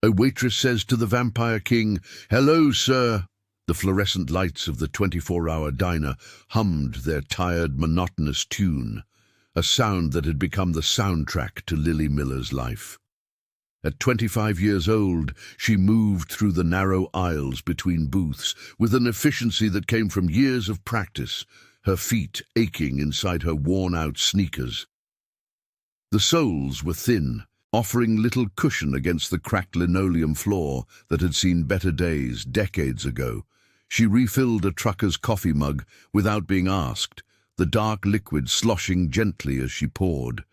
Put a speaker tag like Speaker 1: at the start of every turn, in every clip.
Speaker 1: A waitress says to the vampire king, "Hello, sir." The fluorescent lights of the 24-hour diner hummed their tired, monotonous tune, a sound that had become the soundtrack to Lily Miller's life. At 25 years old, she moved through the narrow aisles between booths with an efficiency that came from years of practice, her feet aching inside her worn-out sneakers. The soles were thin, offering little cushion against the cracked linoleum floor that had seen better days decades ago. She refilled a trucker's coffee mug without being asked, the dark liquid sloshing gently as she poured.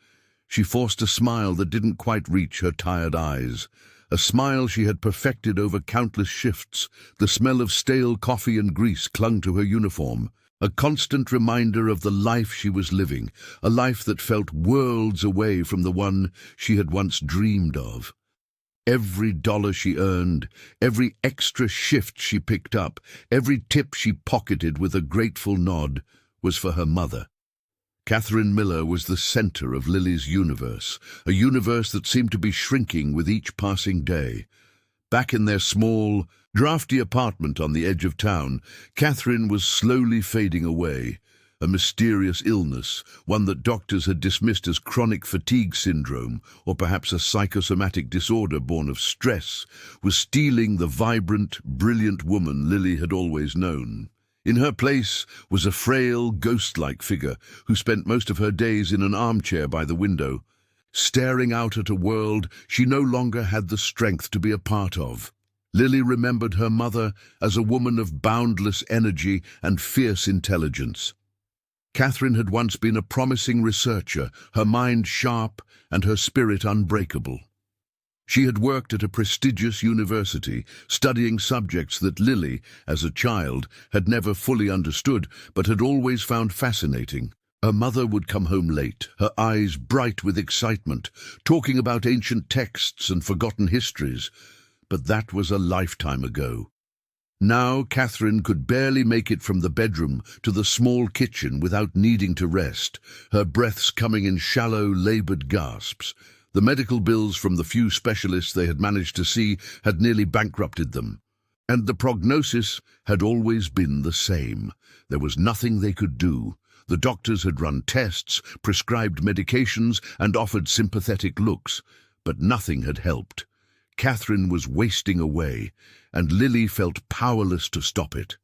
Speaker 1: She forced a smile that didn't quite reach her tired eyes, a smile she had perfected over countless shifts. The smell of stale coffee and grease clung to her uniform, a constant reminder of the life she was living, a life that felt worlds away from the one she had once dreamed of. Every dollar she earned, every extra shift she picked up, every tip she pocketed with a grateful nod was for her mother. Catherine Miller was the center of Lily's universe, a universe that seemed to be shrinking with each passing day. Back in their small, drafty apartment on the edge of town, Catherine was slowly fading away. A mysterious illness, one that doctors had dismissed as chronic fatigue syndrome, or perhaps a psychosomatic disorder born of stress, was stealing the vibrant, brilliant woman Lily had always known. In her place was a frail, ghost-like figure who spent most of her days in an armchair by the window, staring out at a world she no longer had the strength to be a part of. Lily remembered her mother as a woman of boundless energy and fierce intelligence. Catherine had once been a promising researcher, her mind sharp and her spirit unbreakable. She had worked at a prestigious university, studying subjects that Lily, as a child, had never fully understood, but had always found fascinating. Her mother would come home late, her eyes bright with excitement, talking about ancient texts and forgotten histories. But that was a lifetime ago. Now Catherine could barely make it from the bedroom to the small kitchen without needing to rest, her breaths coming in shallow, labored gasps. The medical bills from the few specialists they had managed to see had nearly bankrupted them. And the prognosis had always been the same. There was nothing they could do. The doctors had run tests, prescribed medications, and offered sympathetic looks, but nothing had helped. Catherine was wasting away, and Lily felt powerless to stop it.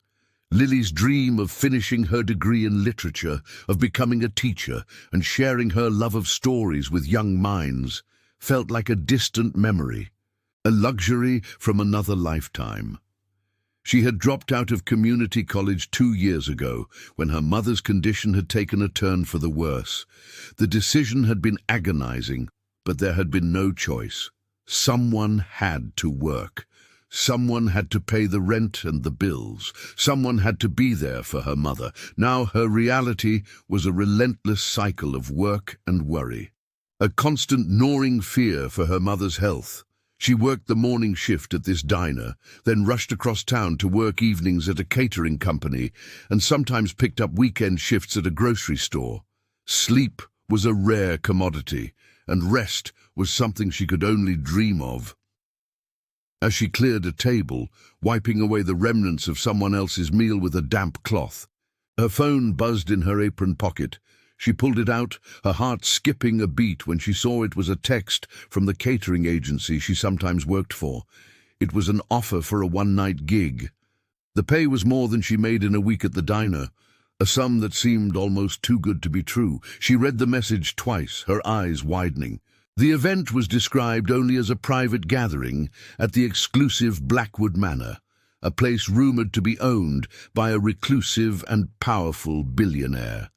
Speaker 1: Lily's dream of finishing her degree in literature, of becoming a teacher, and sharing her love of stories with young minds, felt like a distant memory, a luxury from another lifetime. She had dropped out of community college 2 years ago, when her mother's condition had taken a turn for the worse. The decision had been agonizing, but there had been no choice. Someone had to work. Someone had to pay the rent and the bills. Someone had to be there for her mother. Now her reality was a relentless cycle of work and worry, a constant gnawing fear for her mother's health. She worked the morning shift at this diner, then rushed across town to work evenings at a catering company, and sometimes picked up weekend shifts at a grocery store. Sleep was a rare commodity, and rest was something she could only dream of. As she cleared a table, wiping away the remnants of someone else's meal with a damp cloth, her phone buzzed in her apron pocket. She pulled it out, her heart skipping a beat when she saw it was a text from the catering agency she sometimes worked for. It was an offer for a one-night gig. The pay was more than she made in a week at the diner, a sum that seemed almost too good to be true. She read the message twice, her eyes widening. The event was described only as a private gathering at the exclusive Blackwood Manor, a place rumored to be owned by a reclusive and powerful billionaire.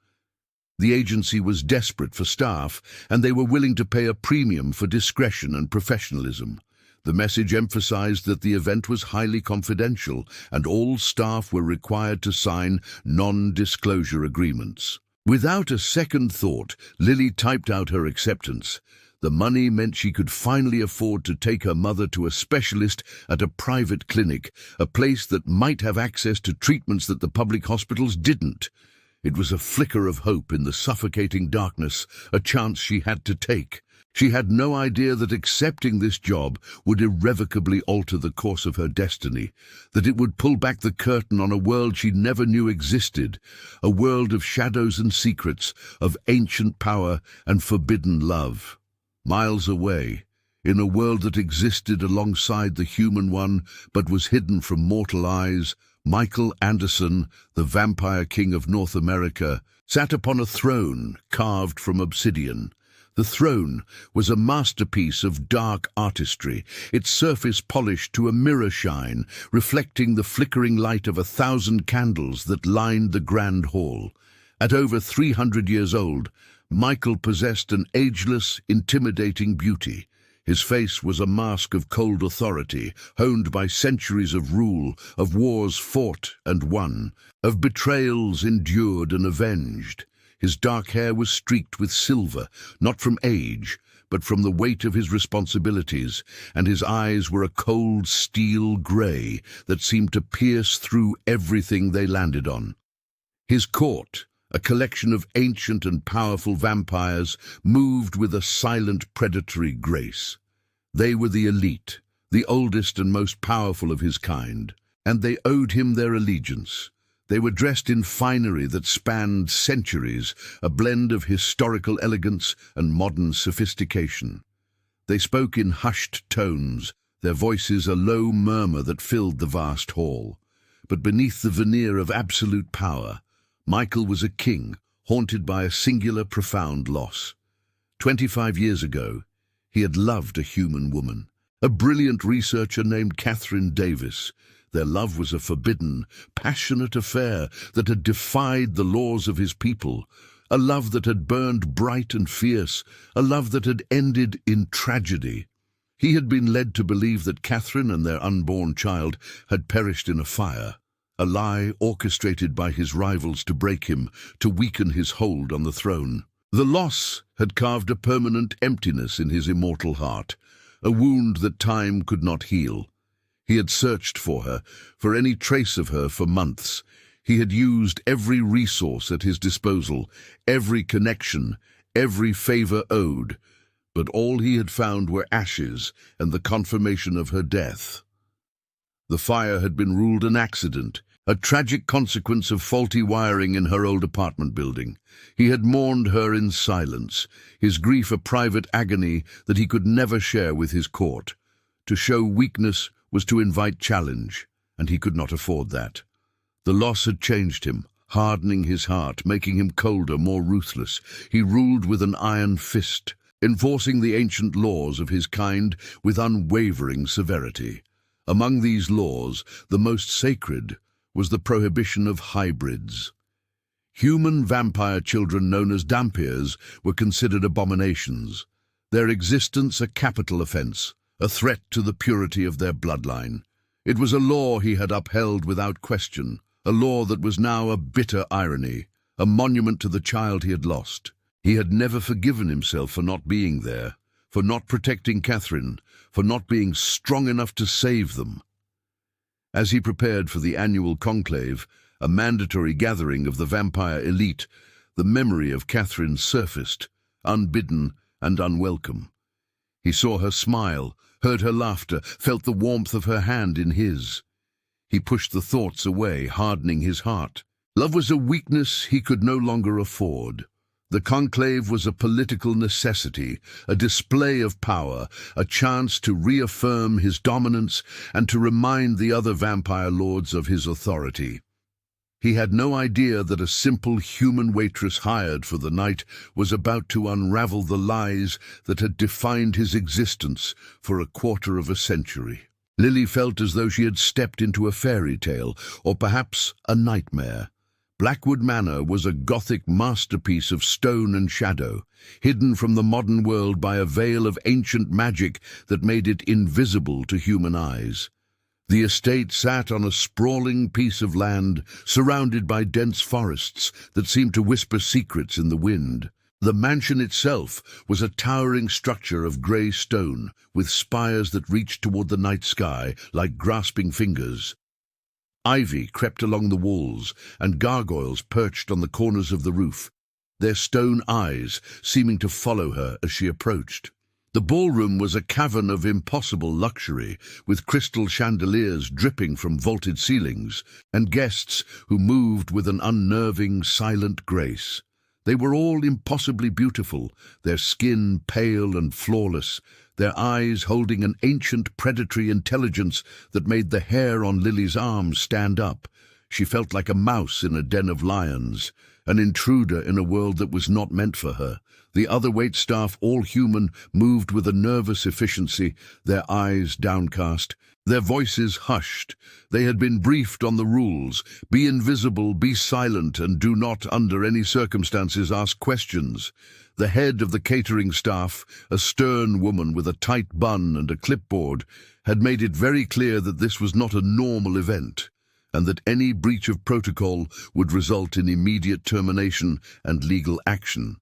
Speaker 1: The agency was desperate for staff, and they were willing to pay a premium for discretion and professionalism. The message emphasized that the event was highly confidential, and all staff were required to sign non-disclosure agreements. Without a second thought, Lily typed out her acceptance. The money meant she could finally afford to take her mother to a specialist at a private clinic, a place that might have access to treatments that the public hospitals didn't. It was a flicker of hope in the suffocating darkness, a chance she had to take. She had no idea that accepting this job would irrevocably alter the course of her destiny, that it would pull back the curtain on a world she never knew existed, a world of shadows and secrets, of ancient power and forbidden love. Miles away, in a world that existed alongside the human one but was hidden from mortal eyes, Michael Anderson, the Vampire King of North America, sat upon a throne carved from obsidian. The throne was a masterpiece of dark artistry, its surface polished to a mirror shine, reflecting the flickering light of 1,000 candles that lined the grand hall. At over 300 years old, Michael possessed an ageless, intimidating beauty. His face was a mask of cold authority, honed by centuries of rule, of wars fought and won, of betrayals endured and avenged. His dark hair was streaked with silver, not from age, but from the weight of his responsibilities, and his eyes were a cold steel grey that seemed to pierce through everything they landed on. His court, a collection of ancient and powerful vampires, moved with a silent predatory grace. They were the elite, the oldest and most powerful of his kind, and they owed him their allegiance. They were dressed in finery that spanned centuries, a blend of historical elegance and modern sophistication. They spoke in hushed tones, their voices a low murmur that filled the vast hall. But beneath the veneer of absolute power, Michael was a king, haunted by a singular, profound loss. 25 years ago, he had loved a human woman, a brilliant researcher named Catherine Davis. Their love was a forbidden, passionate affair that had defied the laws of his people, a love that had burned bright and fierce, a love that had ended in tragedy. He had been led to believe that Catherine and their unborn child had perished in a fire, a lie orchestrated by his rivals to break him, to weaken his hold on the throne. The loss had carved a permanent emptiness in his immortal heart, a wound that time could not heal. He had searched for her, for any trace of her, for months. He had used every resource at his disposal, every connection, every favor owed, but all he had found were ashes and the confirmation of her death. The fire had been ruled an accident, a tragic consequence of faulty wiring in her old apartment building. He had mourned her in silence, his grief a private agony that he could never share with his court. To show weakness was to invite challenge, and he could not afford that. The loss had changed him, hardening his heart, making him colder, more ruthless. He ruled with an iron fist, enforcing the ancient laws of his kind with unwavering severity. Among these laws, the most sacred was the prohibition of hybrids. Human vampire children known as dhampirs were considered abominations, their existence a capital offense, a threat to the purity of their bloodline. It was a law he had upheld without question, a law that was now a bitter irony, a monument to the child he had lost. He had never forgiven himself for not being there, for not protecting Catherine, for not being strong enough to save them. As he prepared for the annual conclave, a mandatory gathering of the vampire elite, the memory of Catherine surfaced, unbidden and unwelcome. He saw her smile, heard her laughter, felt the warmth of her hand in his. He pushed the thoughts away, hardening his heart. Love was a weakness he could no longer afford. The conclave was a political necessity, a display of power, a chance to reaffirm his dominance and to remind the other vampire lords of his authority. He had no idea that a simple human waitress hired for the night was about to unravel the lies that had defined his existence for a quarter of a century. Lily felt as though she had stepped into a fairy tale, or perhaps a nightmare. Blackwood Manor was a Gothic masterpiece of stone and shadow, hidden from the modern world by a veil of ancient magic that made it invisible to human eyes. The estate sat on a sprawling piece of land, surrounded by dense forests that seemed to whisper secrets in the wind. The mansion itself was a towering structure of grey stone, with spires that reached toward the night sky like grasping fingers. Ivy crept along the walls, and gargoyles perched on the corners of the roof, their stone eyes seeming to follow her as she approached. The ballroom was a cavern of impossible luxury, with crystal chandeliers dripping from vaulted ceilings, and guests who moved with an unnerving, silent grace. They were all impossibly beautiful, their skin pale and flawless, their eyes holding an ancient predatory intelligence that made the hair on Lily's arms stand up. She felt like a mouse in a den of lions, an intruder in a world that was not meant for her. The other waitstaff, all human, moved with a nervous efficiency, their eyes downcast, their voices hushed. They had been briefed on the rules: be invisible, be silent, and do not, under any circumstances, ask questions. The head of the catering staff, a stern woman with a tight bun and a clipboard, had made it very clear that this was not a normal event, and that any breach of protocol would result in immediate termination and legal action.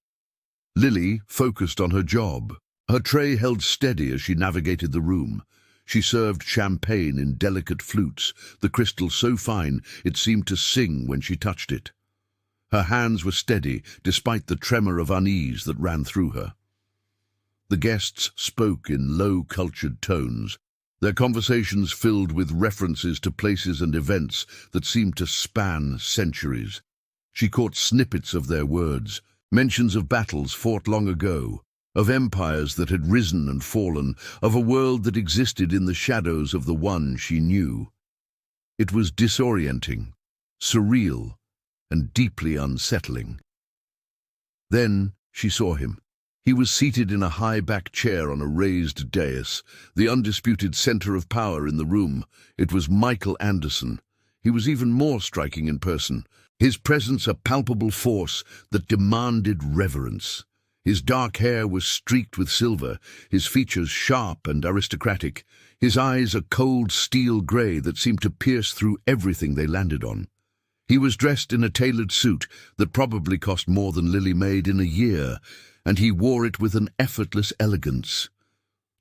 Speaker 1: Lily focused on her job. Her tray held steady as she navigated the room. She served champagne in delicate flutes, the crystal so fine it seemed to sing when she touched it. Her hands were steady, despite the tremor of unease that ran through her. The guests spoke in low, cultured tones, their conversations filled with references to places and events that seemed to span centuries. She caught snippets of their words, mentions of battles fought long ago, of empires that had risen and fallen, of a world that existed in the shadows of the one she knew. It was disorienting, surreal, and deeply unsettling. Then she saw him. He was seated in a high-backed chair on a raised dais, the undisputed center of power in the room. It was Michael Anderson. He was even more striking in person, his presence a palpable force that demanded reverence. His dark hair was streaked with silver, his features sharp and aristocratic, his eyes a cold steel gray that seemed to pierce through everything they landed on. He was dressed in a tailored suit that probably cost more than Lily made in a year, and he wore it with an effortless elegance.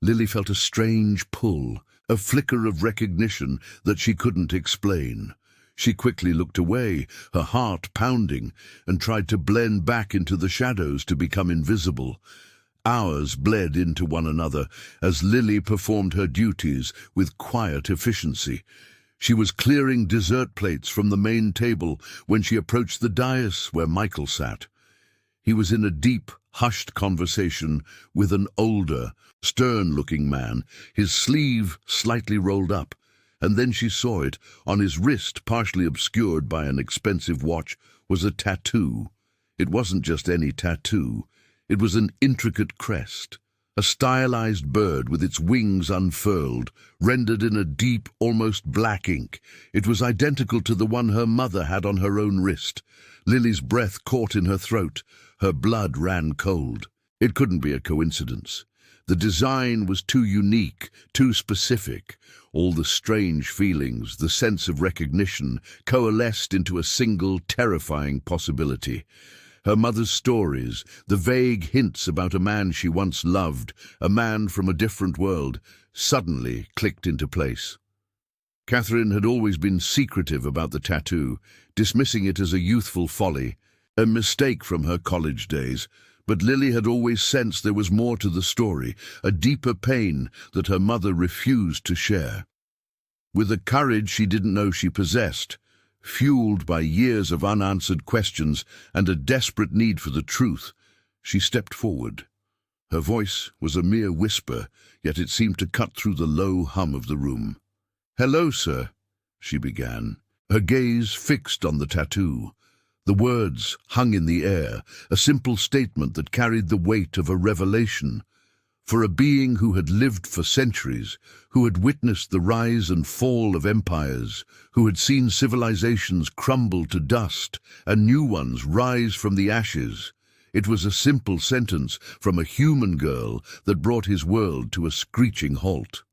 Speaker 1: Lily felt a strange pull, a flicker of recognition that she couldn't explain. She quickly looked away, her heart pounding, and tried to blend back into the shadows to become invisible. Hours bled into one another as Lily performed her duties with quiet efficiency. She was clearing dessert plates from the main table when she approached the dais where Michael sat. He was in a deep, hushed conversation with an older, stern-looking man, his sleeve slightly rolled up. And then she saw it. On his wrist, partially obscured by an expensive watch, was a tattoo. It wasn't just any tattoo. It was an intricate crest, a stylized bird with its wings unfurled, rendered in a deep, almost black ink. It was identical to the one her mother had on her own wrist. Lily's breath caught in her throat. Her blood ran cold. It couldn't be a coincidence. The design was too unique, too specific. All the strange feelings, the sense of recognition, coalesced into a single, terrifying possibility. Her mother's stories, the vague hints about a man she once loved, a man from a different world, suddenly clicked into place. Catherine had always been secretive about the tattoo, dismissing it as a youthful folly, a mistake from her college days. But Lily had always sensed there was more to the story, a deeper pain that her mother refused to share. With a courage she didn't know she possessed, fueled by years of unanswered questions and a desperate need for the truth, she stepped forward. Her voice was a mere whisper, yet it seemed to cut through the low hum of the room. "Hello, sir," she began, her gaze fixed on the tattoo. The words hung in the air, a simple statement that carried the weight of a revelation. For a being who had lived for centuries, who had witnessed the rise and fall of empires, who had seen civilizations crumble to dust and new ones rise from the ashes, it was a simple sentence from a human girl that brought his world to a screeching halt.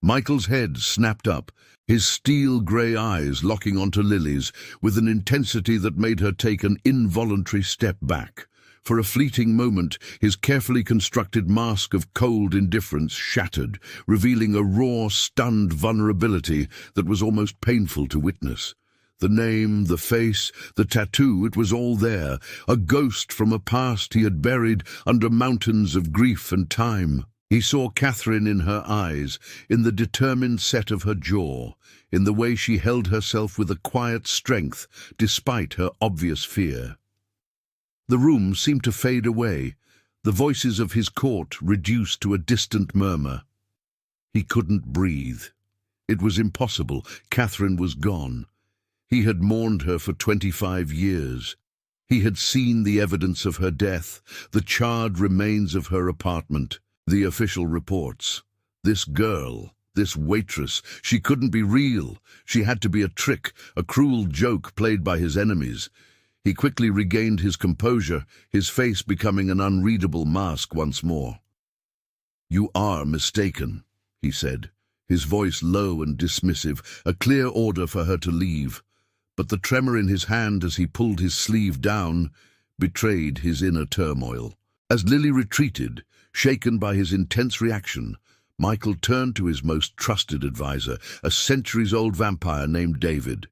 Speaker 1: Michael's head snapped up, his steel-grey eyes locking onto Lily's with an intensity that made her take an involuntary step back. For a fleeting moment, his carefully constructed mask of cold indifference shattered, revealing a raw, stunned vulnerability that was almost painful to witness. The name, the face, the tattoo, it was all there, a ghost from a past he had buried under mountains of grief and time. He saw Catherine in her eyes, in the determined set of her jaw, in the way she held herself with a quiet strength despite her obvious fear. The room seemed to fade away, the voices of his court reduced to a distant murmur. He couldn't breathe. It was impossible. Catherine was gone. He had mourned her for 25 years. He had seen the evidence of her death, the charred remains of her apartment, the official reports. This girl, this waitress, she couldn't be real. She had to be a trick, a cruel joke played by his enemies. He quickly regained his composure, his face becoming an unreadable mask once more. "You are mistaken," he said, his voice low and dismissive, a clear order for her to leave. But the tremor in his hand as he pulled his sleeve down betrayed his inner turmoil. As Lily retreated, shaken by his intense reaction, Michael turned to his most trusted advisor, a centuries-old vampire named David.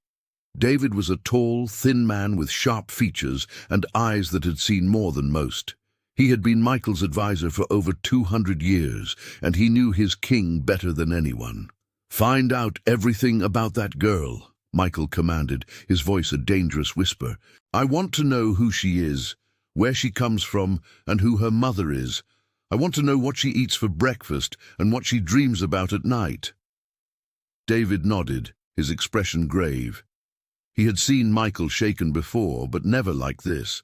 Speaker 1: David was a tall, thin man with sharp features and eyes that had seen more than most. He had been Michael's advisor for over 200 years, and he knew his king better than anyone. "Find out everything about that girl," Michael commanded, his voice a dangerous whisper. "I want to know who she is, where she comes from, and who her mother is. I want to know what she eats for breakfast and what she dreams about at night." David nodded, his expression grave. He had seen Michael shaken before, but never like this.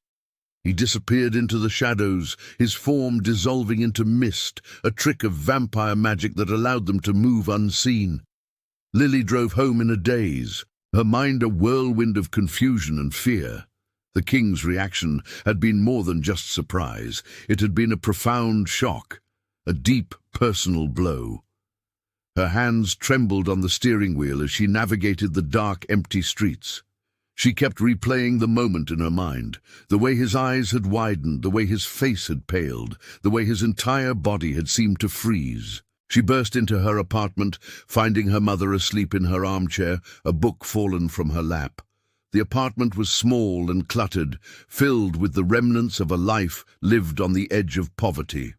Speaker 1: He disappeared into the shadows, his form dissolving into mist, a trick of vampire magic that allowed them to move unseen. Lily drove home in a daze, her mind a whirlwind of confusion and fear. The king's reaction had been more than just surprise. It had been a profound shock, a deep personal blow. Her hands trembled on the steering wheel as she navigated the dark, empty streets. She kept replaying the moment in her mind, the way his eyes had widened, the way his face had paled, the way his entire body had seemed to freeze. She burst into her apartment, finding her mother asleep in her armchair, a book fallen from her lap. The apartment was small and cluttered, filled with the remnants of a life lived on the edge of poverty.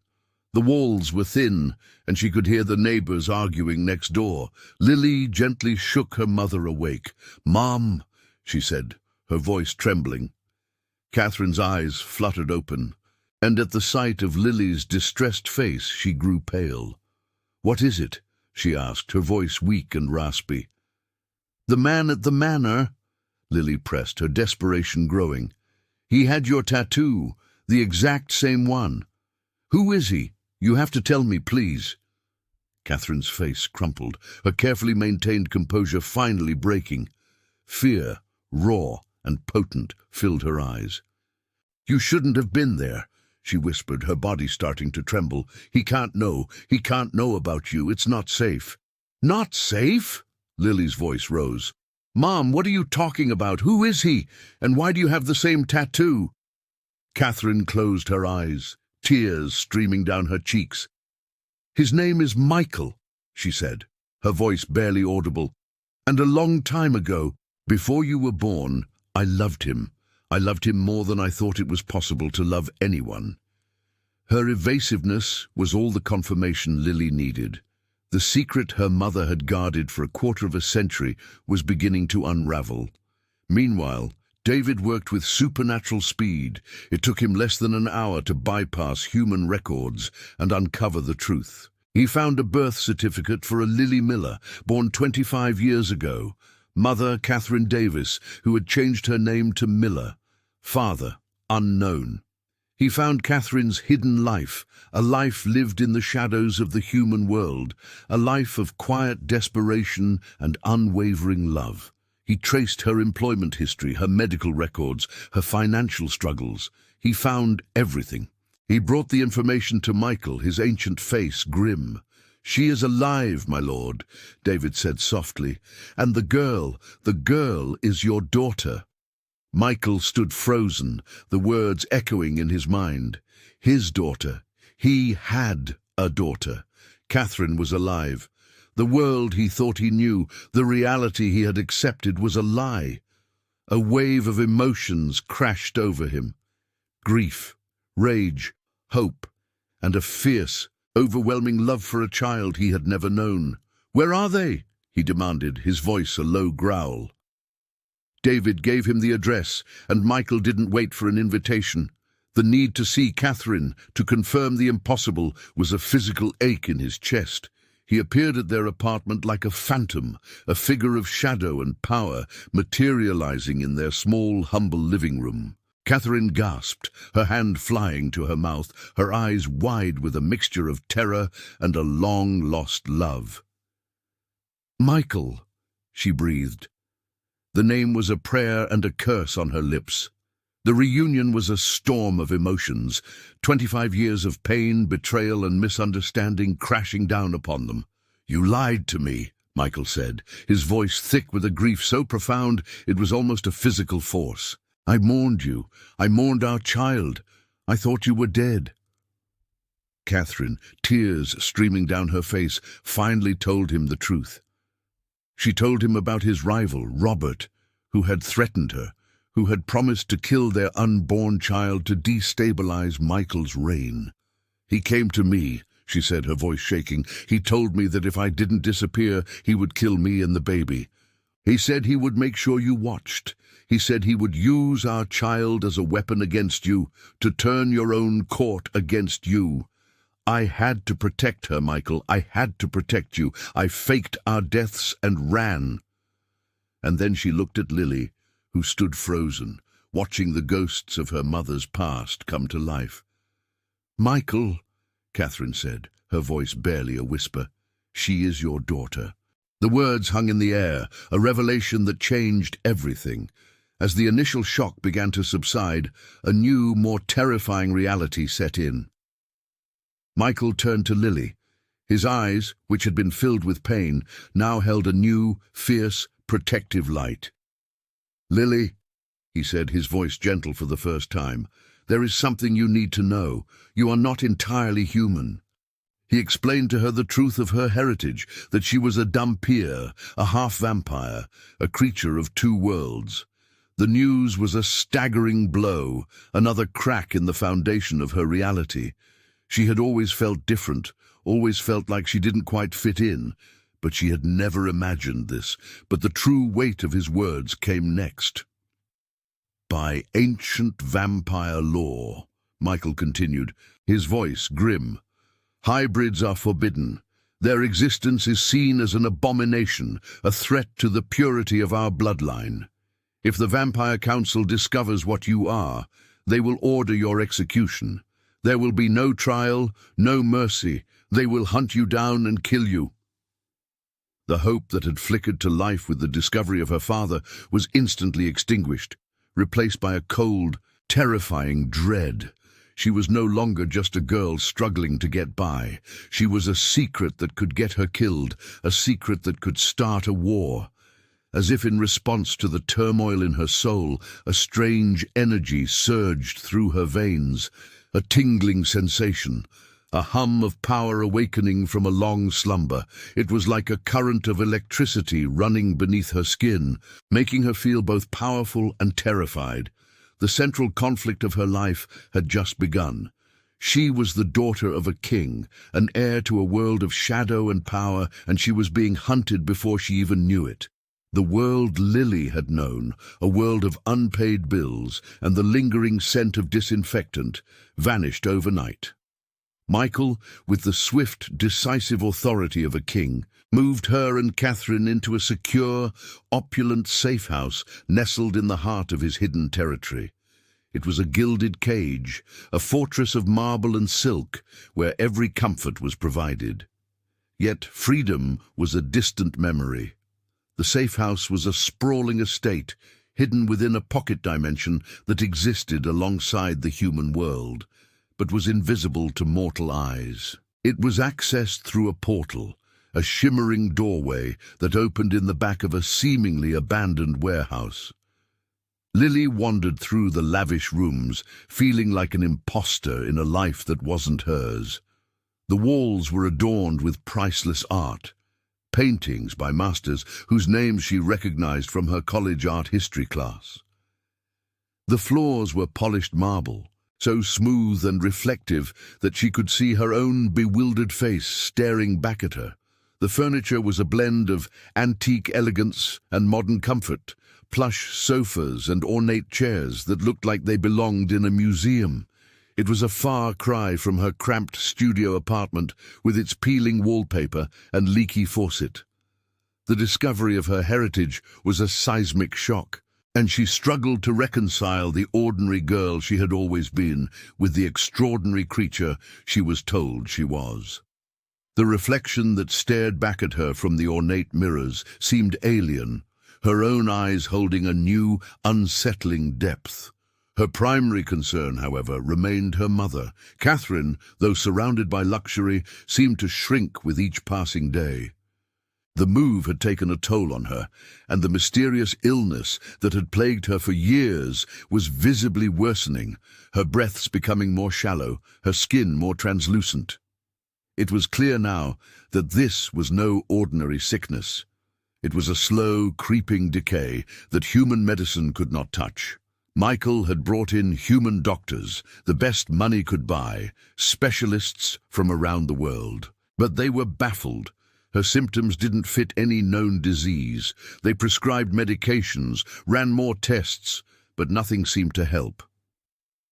Speaker 1: The walls were thin, and she could hear the neighbors arguing next door. Lily gently shook her mother awake. "Mom," she said, her voice trembling. Catherine's eyes fluttered open, and at the sight of Lily's distressed face she grew pale. "What is it?" she asked, her voice weak and raspy. "The man at the manor," Lily pressed, her desperation growing. "He had your tattoo, the exact same one. Who is he? You have to tell me, please." Catherine's face crumpled, her carefully maintained composure finally breaking. Fear, raw and potent, filled her eyes. "You shouldn't have been there," she whispered, her body starting to tremble. He can't know about you. It's not safe." "Not safe?" Lily's voice rose. "Mom, what are you talking about? Who is he? And why do you have the same tattoo?" Catherine closed her eyes, tears streaming down her cheeks. "His name is Michael," she said, her voice barely audible. "And a long time ago, before you were born, I loved him. I loved him more than I thought it was possible to love anyone." Her evasiveness was all the confirmation Lily needed. The secret her mother had guarded for a quarter of a century was beginning to unravel. Meanwhile, David worked with supernatural speed. It took him less than an hour to bypass human records and uncover the truth. He found a birth certificate for a Lily Miller, born 25 years ago. Mother, Catherine Davis, who had changed her name to Miller. Father, unknown. He found Catherine's hidden life, a life lived in the shadows of the human world, a life of quiet desperation and unwavering love. He traced her employment history, her medical records, her financial struggles. He found everything. He brought the information to Michael, his ancient face grim. "She is alive, my lord," David said softly. "And the girl is your daughter." Michael stood frozen, the words echoing in his mind. His daughter. He had a daughter. Catherine was alive. The world he thought he knew, the reality he had accepted, was a lie. A wave of emotions crashed over him. Grief, rage, hope, and a fierce, overwhelming love for a child he had never known. "Where are they?" he demanded, his voice a low growl. David gave him the address, and Michael didn't wait for an invitation. The need to see Catherine, to confirm the impossible, was a physical ache in his chest. He appeared at their apartment like a phantom, a figure of shadow and power, materializing in their small, humble living room. Catherine gasped, her hand flying to her mouth, her eyes wide with a mixture of terror and a long-lost love. "Michael," she breathed. The name was a prayer and a curse on her lips. The reunion was a storm of emotions, 25 years of pain, betrayal, and misunderstanding crashing down upon them. "You lied to me," Michael said, his voice thick with a grief so profound it was almost a physical force. "I mourned you. I mourned our child. I thought you were dead." Catherine, tears streaming down her face, finally told him the truth. She told him about his rival, Robert, who had threatened her, who had promised to kill their unborn child to destabilize Michael's reign. "He came to me," she said, her voice shaking. "He told me that if I didn't disappear, he would kill me and the baby. He said he would make sure you watched. He said he would use our child as a weapon against you, to turn your own court against you. I had to protect her, Michael. I had to protect you. I faked our deaths and ran." And then she looked at Lily, who stood frozen, watching the ghosts of her mother's past come to life. "Michael," Catherine said, her voice barely a whisper, "she is your daughter." The words hung in the air, a revelation that changed everything. As the initial shock began to subside, a new, more terrifying reality set in. Michael turned to Lily. His eyes, which had been filled with pain, now held a new, fierce, protective light. "Lily," he said, his voice gentle for the first time, "there is something you need to know. You are not entirely human." He explained to her the truth of her heritage, that she was a dhampir, a half-vampire, a creature of two worlds. The news was a staggering blow, another crack in the foundation of her reality. She had always felt different, always felt like she didn't quite fit in, but she had never imagined this. But the true weight of his words came next. "By ancient vampire law," Michael continued, his voice grim, "hybrids are forbidden. Their existence is seen as an abomination, a threat to the purity of our bloodline. If the Vampire Council discovers what you are, they will order your execution. There will be no trial, no mercy. They will hunt you down and kill you." The hope that had flickered to life with the discovery of her father was instantly extinguished, replaced by a cold, terrifying dread. She was no longer just a girl struggling to get by. She was a secret that could get her killed, a secret that could start a war. As if in response to the turmoil in her soul, a strange energy surged through her veins, a tingling sensation, a hum of power awakening from a long slumber. It was like a current of electricity running beneath her skin, making her feel both powerful and terrified. The central conflict of her life had just begun. She was the daughter of a king, an heir to a world of shadow and power, and she was being hunted before she even knew it. The world Lily had known, a world of unpaid bills and the lingering scent of disinfectant, vanished overnight. Michael, with the swift, decisive authority of a king, moved her and Catherine into a secure, opulent safe house nestled in the heart of his hidden territory. It was a gilded cage, a fortress of marble and silk, where every comfort was provided. Yet freedom was a distant memory. The safe house was a sprawling estate, hidden within a pocket dimension that existed alongside the human world, but was invisible to mortal eyes. It was accessed through a portal, a shimmering doorway that opened in the back of a seemingly abandoned warehouse. Lily wandered through the lavish rooms, feeling like an imposter in a life that wasn't hers. The walls were adorned with priceless art, paintings by masters whose names she recognized from her college art history class. The floors were polished marble, so smooth and reflective that she could see her own bewildered face staring back at her. The furniture was a blend of antique elegance and modern comfort, plush sofas and ornate chairs that looked like they belonged in a museum. It was a far cry from her cramped studio apartment with its peeling wallpaper and leaky faucet. The discovery of her heritage was a seismic shock, and she struggled to reconcile the ordinary girl she had always been with the extraordinary creature she was told she was. The reflection that stared back at her from the ornate mirrors seemed alien, her own eyes holding a new, unsettling depth. Her primary concern, however, remained her mother. Catherine, though surrounded by luxury, seemed to shrink with each passing day. The move had taken a toll on her, and the mysterious illness that had plagued her for years was visibly worsening, her breaths becoming more shallow, her skin more translucent. It was clear now that this was no ordinary sickness. It was a slow, creeping decay that human medicine could not touch. Michael had brought in human doctors, the best money could buy, specialists from around the world. But they were baffled. Her symptoms didn't fit any known disease. They prescribed medications, ran more tests, but nothing seemed to help.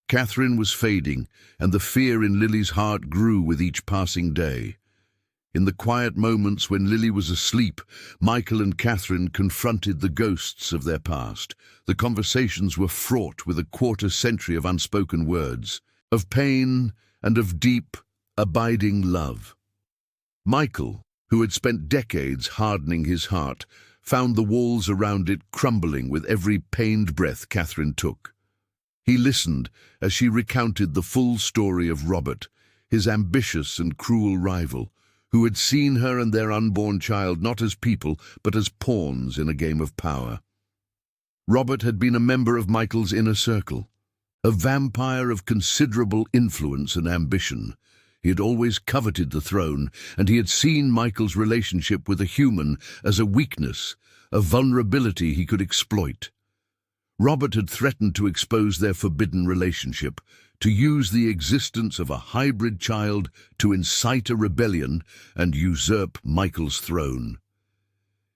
Speaker 1: Catherine was fading, and the fear in Lily's heart grew with each passing day. In the quiet moments when Lily was asleep, Michael and Catherine confronted the ghosts of their past. The conversations were fraught with a quarter-century of unspoken words, of pain and of deep, abiding love. Michael, who had spent decades hardening his heart, found the walls around it crumbling with every pained breath Catherine took. He listened as she recounted the full story of Robert, his ambitious and cruel rival, who had seen her and their unborn child not as people, but as pawns in a game of power. Robert had been a member of Michael's inner circle, a vampire of considerable influence and ambition. He had always coveted the throne, and he had seen Michael's relationship with a human as a weakness, a vulnerability he could exploit. Robert had threatened to expose their forbidden relationship, to use the existence of a hybrid child to incite a rebellion and usurp Michael's throne.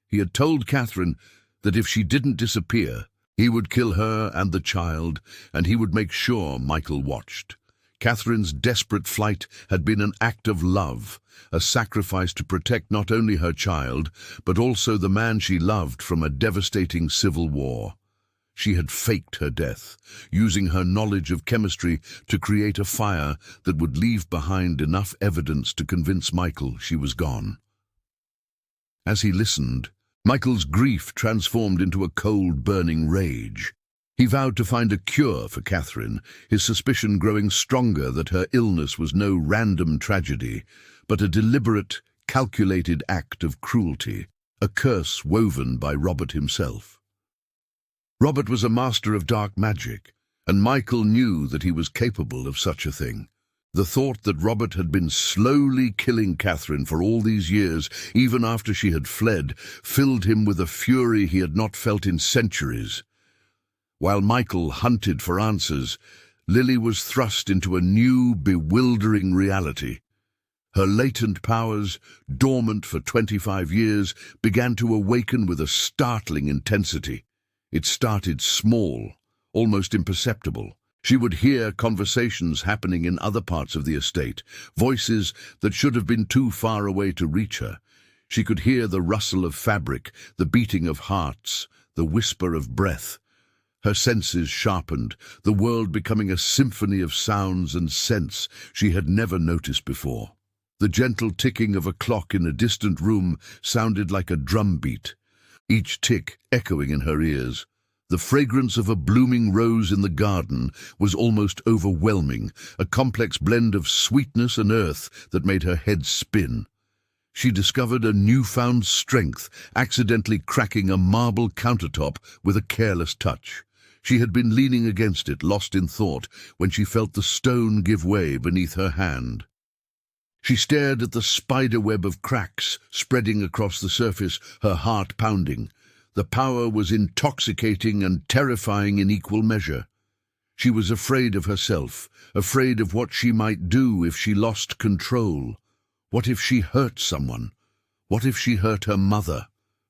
Speaker 1: He had told Catherine that if she didn't disappear, he would kill her and the child, and he would make sure Michael watched. Catherine's desperate flight had been an act of love, a sacrifice to protect not only her child, but also the man she loved from a devastating civil war. She had faked her death, using her knowledge of chemistry to create a fire that would leave behind enough evidence to convince Michael she was gone. As he listened, Michael's grief transformed into a cold, burning rage. He vowed to find a cure for Catherine, his suspicion growing stronger that her illness was no random tragedy, but a deliberate, calculated act of cruelty, a curse woven by Robert himself. Robert was a master of dark magic, and Michael knew that he was capable of such a thing. The thought that Robert had been slowly killing Catherine for all these years, even after she had fled, filled him with a fury he had not felt in centuries. While Michael hunted for answers, Lily was thrust into a new, bewildering reality. Her latent powers, dormant for 25 years, began to awaken with a startling intensity. It started small, almost imperceptible. She would hear conversations happening in other parts of the estate, voices that should have been too far away to reach her. She could hear the rustle of fabric, the beating of hearts, the whisper of breath. Her senses sharpened, the world becoming a symphony of sounds and scents she had never noticed before. The gentle ticking of a clock in a distant room sounded like a drumbeat, each tick echoing in her ears. The fragrance of a blooming rose in the garden was almost overwhelming, a complex blend of sweetness and earth that made her head spin. She discovered a newfound strength, accidentally cracking a marble countertop with a careless touch. She had been leaning against it, lost in thought, when she felt the stone give way beneath her hand. She stared at the spiderweb of cracks spreading across the surface, her heart pounding. The power was intoxicating and terrifying in equal measure. She was afraid of herself, afraid of what she might do if she lost control. What if she hurt someone? What if she hurt her mother?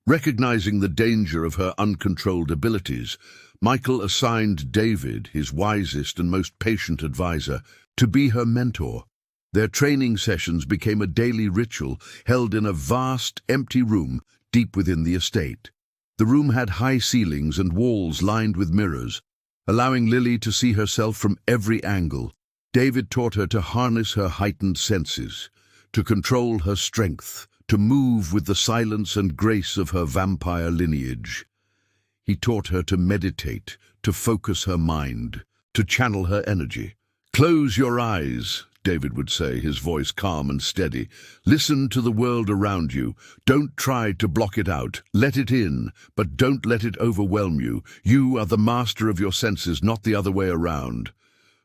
Speaker 1: Recognizing the danger of her uncontrolled abilities, Michael assigned David, his wisest and most patient advisor, to be her mentor. Their training sessions became a daily ritual held in a vast, empty room deep within the estate. The room had high ceilings and walls lined with mirrors, allowing Lily to see herself from every angle. David taught her to harness her heightened senses, to control her strength, to move with the silence and grace of her vampire lineage. He taught her to meditate, to focus her mind, to channel her energy. "Close your eyes," David would say, his voice calm and steady. "Listen to the world around you. Don't try to block it out. Let it in, but don't let it overwhelm you. You are the master of your senses, not the other way around."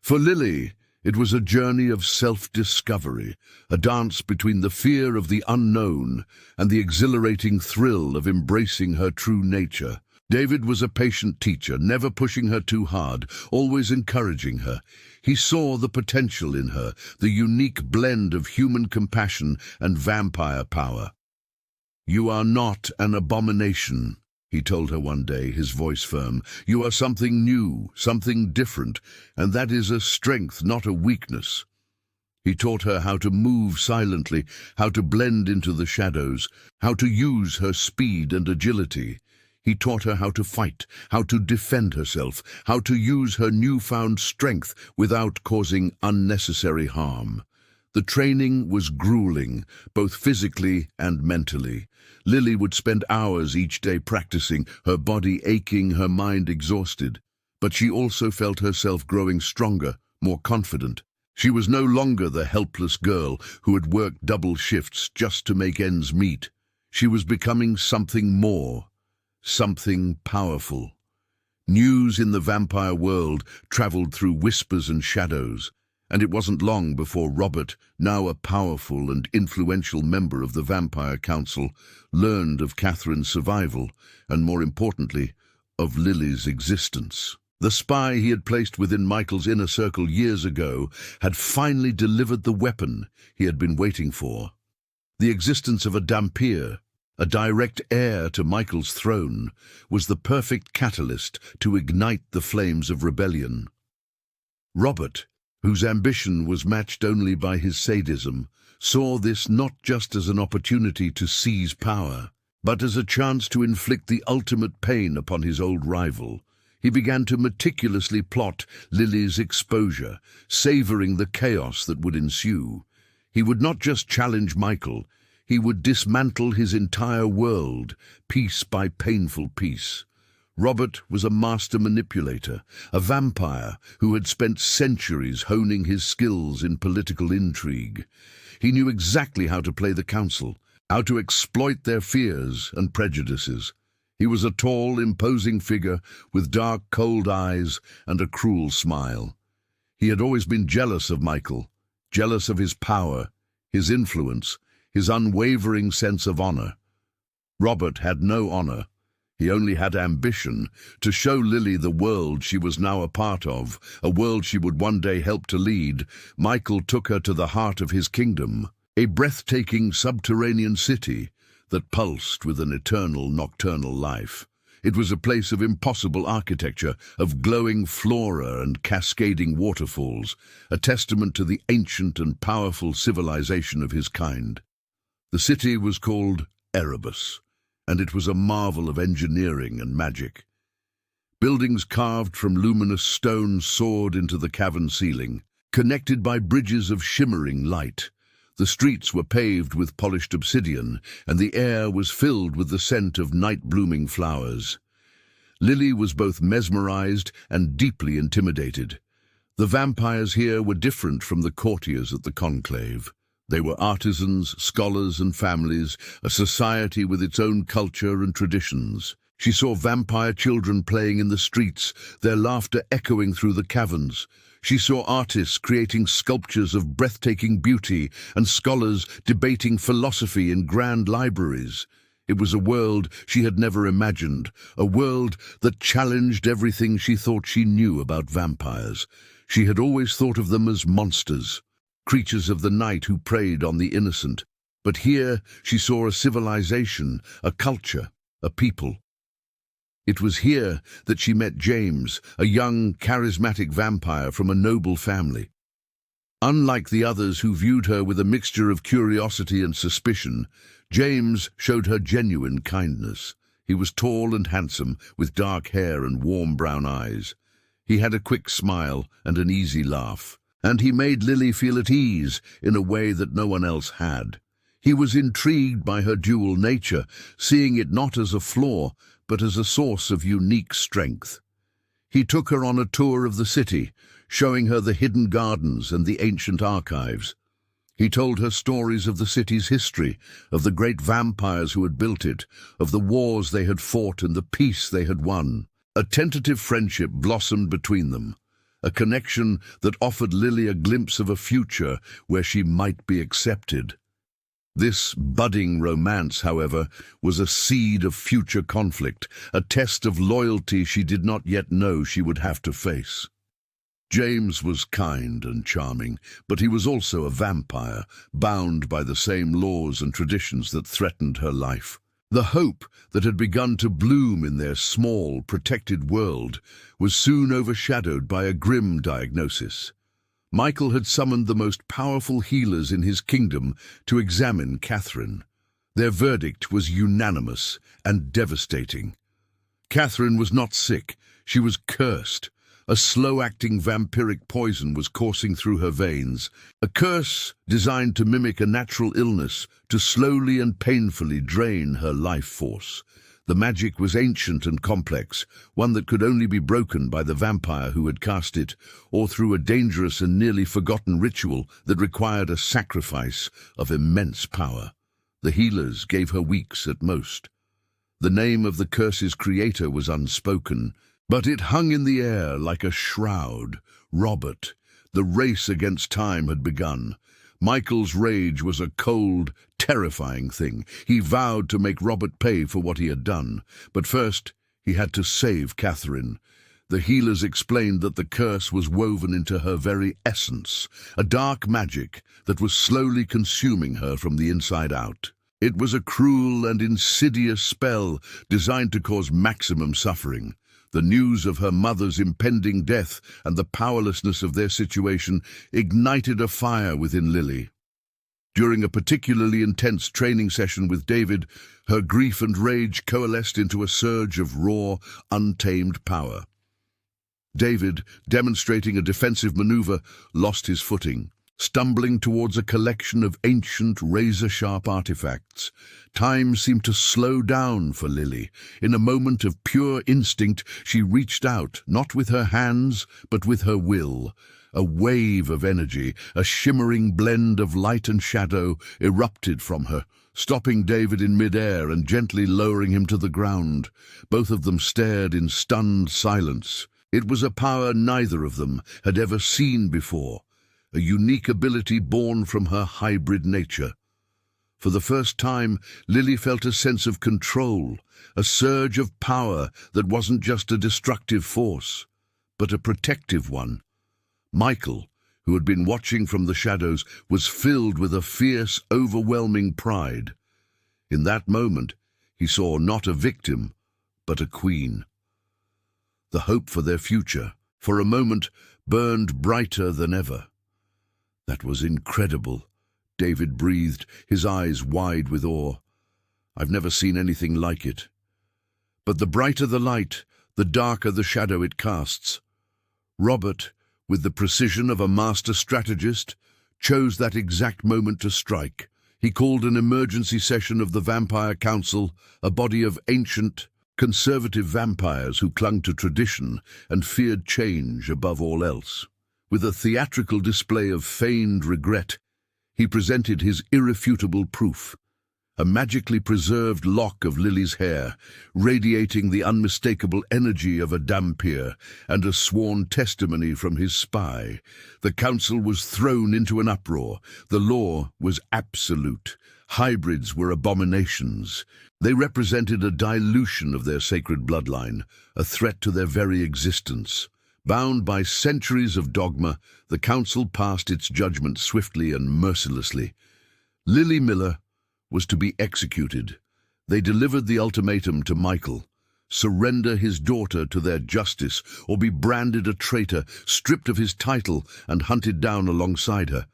Speaker 1: For Lily, it was a journey of self-discovery, a dance between the fear of the unknown and the exhilarating thrill of embracing her true nature. David was a patient teacher, never pushing her too hard, always encouraging her. He saw the potential in her, the unique blend of human compassion and vampire power. "You are not an abomination," he told her one day, his voice firm. "You are something new, something different, and that is a strength, not a weakness." He taught her how to move silently, how to blend into the shadows, how to use her speed and agility. He taught her how to fight, how to defend herself, how to use her newfound strength without causing unnecessary harm. The training was grueling, both physically and mentally. Lily would spend hours each day practicing, her body aching, her mind exhausted. But she also felt herself growing stronger, more confident. She was no longer the helpless girl who had worked double shifts just to make ends meet. She was becoming something more. Something powerful. News in the vampire world traveled through whispers and shadows, and it wasn't long before Robert, now a powerful and influential member of the Vampire Council, learned of Catherine's survival, and more importantly, of Lily's existence. The spy he had placed within Michael's inner circle years ago had finally delivered the weapon he had been waiting for. The existence of a Dhampir, a direct heir to Michael's throne, was the perfect catalyst to ignite the flames of rebellion. Robert, whose ambition was matched only by his sadism, saw this not just as an opportunity to seize power, but as a chance to inflict the ultimate pain upon his old rival. He began to meticulously plot Lily's exposure, savoring the chaos that would ensue. He would not just challenge Michael, he would dismantle his entire world, piece by painful piece. Robert was a master manipulator, a vampire who had spent centuries honing his skills in political intrigue. He knew exactly how to play the council, how to exploit their fears and prejudices. He was a tall, imposing figure with dark, cold eyes and a cruel smile. He had always been jealous of Michael, jealous of his power, his influence, his unwavering sense of honor. Robert had no honor. He only had ambition to show Lily the world she was now a part of, a world she would one day help to lead. Michael took her to the heart of his kingdom, a breathtaking subterranean city that pulsed with an eternal nocturnal life. It was a place of impossible architecture, of glowing flora and cascading waterfalls, a testament to the ancient and powerful civilization of his kind. The city was called Erebus, and it was a marvel of engineering and magic. Buildings carved from luminous stone soared into the cavern ceiling, connected by bridges of shimmering light. The streets were paved with polished obsidian, and the air was filled with the scent of night-blooming flowers. Lily was both mesmerized and deeply intimidated. The vampires here were different from the courtiers at the conclave. They were artisans, scholars and families, a society with its own culture and traditions. She saw vampire children playing in the streets, their laughter echoing through the caverns. She saw artists creating sculptures of breathtaking beauty and scholars debating philosophy in grand libraries. It was a world she had never imagined, a world that challenged everything she thought she knew about vampires. She had always thought of them as monsters, creatures of the night who preyed on the innocent. But here she saw a civilization, a culture, a people. It was here that she met James, a young, charismatic vampire from a noble family. Unlike the others who viewed her with a mixture of curiosity and suspicion, James showed her genuine kindness. He was tall and handsome, with dark hair and warm brown eyes. He had a quick smile and an easy laugh, and he made Lily feel at ease in a way that no one else had. He was intrigued by her dual nature, seeing it not as a flaw, but as a source of unique strength. He took her on a tour of the city, showing her the hidden gardens and the ancient archives. He told her stories of the city's history, of the great vampires who had built it, of the wars they had fought and the peace they had won. A tentative friendship blossomed between them, a connection that offered Lily a glimpse of a future where she might be accepted. This budding romance, however, was a seed of future conflict, a test of loyalty she did not yet know she would have to face. James was kind and charming, but he was also a vampire, bound by the same laws and traditions that threatened her life. The hope that had begun to bloom in their small, protected world was soon overshadowed by a grim diagnosis. Michael had summoned the most powerful healers in his kingdom to examine Catherine. Their verdict was unanimous and devastating. Catherine was not sick, she was cursed. A slow-acting vampiric poison was coursing through her veins, a curse designed to mimic a natural illness, to slowly and painfully drain her life force. The magic was ancient and complex, one that could only be broken by the vampire who had cast it, or through a dangerous and nearly forgotten ritual that required a sacrifice of immense power. The healers gave her weeks at most. The name of the curse's creator was unspoken, but it hung in the air like a shroud. Robert. The race against time had begun. Michael's rage was a cold, terrifying thing. He vowed to make Robert pay for what he had done. But first, he had to save Catherine. The healers explained that the curse was woven into her very essence, a dark magic that was slowly consuming her from the inside out. It was a cruel and insidious spell designed to cause maximum suffering. The news of her mother's impending death and the powerlessness of their situation ignited a fire within Lily. During a particularly intense training session with David, her grief and rage coalesced into a surge of raw, untamed power. David, demonstrating a defensive maneuver, lost his footing, stumbling towards a collection of ancient, razor-sharp artifacts. Time seemed to slow down for Lily. In a moment of pure instinct, she reached out, not with her hands, but with her will. A wave of energy, a shimmering blend of light and shadow, erupted from her, stopping David in mid-air and gently lowering him to the ground. Both of them stared in stunned silence. It was a power neither of them had ever seen before, a unique ability born from her hybrid nature. For the first time, Lily felt a sense of control, a surge of power that wasn't just a destructive force, but a protective one. Michael, who had been watching from the shadows, was filled with a fierce, overwhelming pride. In that moment, he saw not a victim, but a queen. The hope for their future, for a moment, burned brighter than ever. "That was incredible," David breathed, his eyes wide with awe. "I've never seen anything like it." But the brighter the light, the darker the shadow it casts. Robert, with the precision of a master strategist, chose that exact moment to strike. He called an emergency session of the Vampire Council, a body of ancient, conservative vampires who clung to tradition and feared change above all else. With a theatrical display of feigned regret, he presented his irrefutable proof, a magically preserved lock of Lily's hair, radiating the unmistakable energy of a dhampir, and a sworn testimony from his spy. The council was thrown into an uproar. The law was absolute. Hybrids were abominations. They represented a dilution of their sacred bloodline, a threat to their very existence. Bound by centuries of dogma, the council passed its judgment swiftly and mercilessly. Lily Miller was to be executed. They delivered the ultimatum to Michael: surrender his daughter to their justice, or be branded a traitor, stripped of his title, and hunted down alongside her.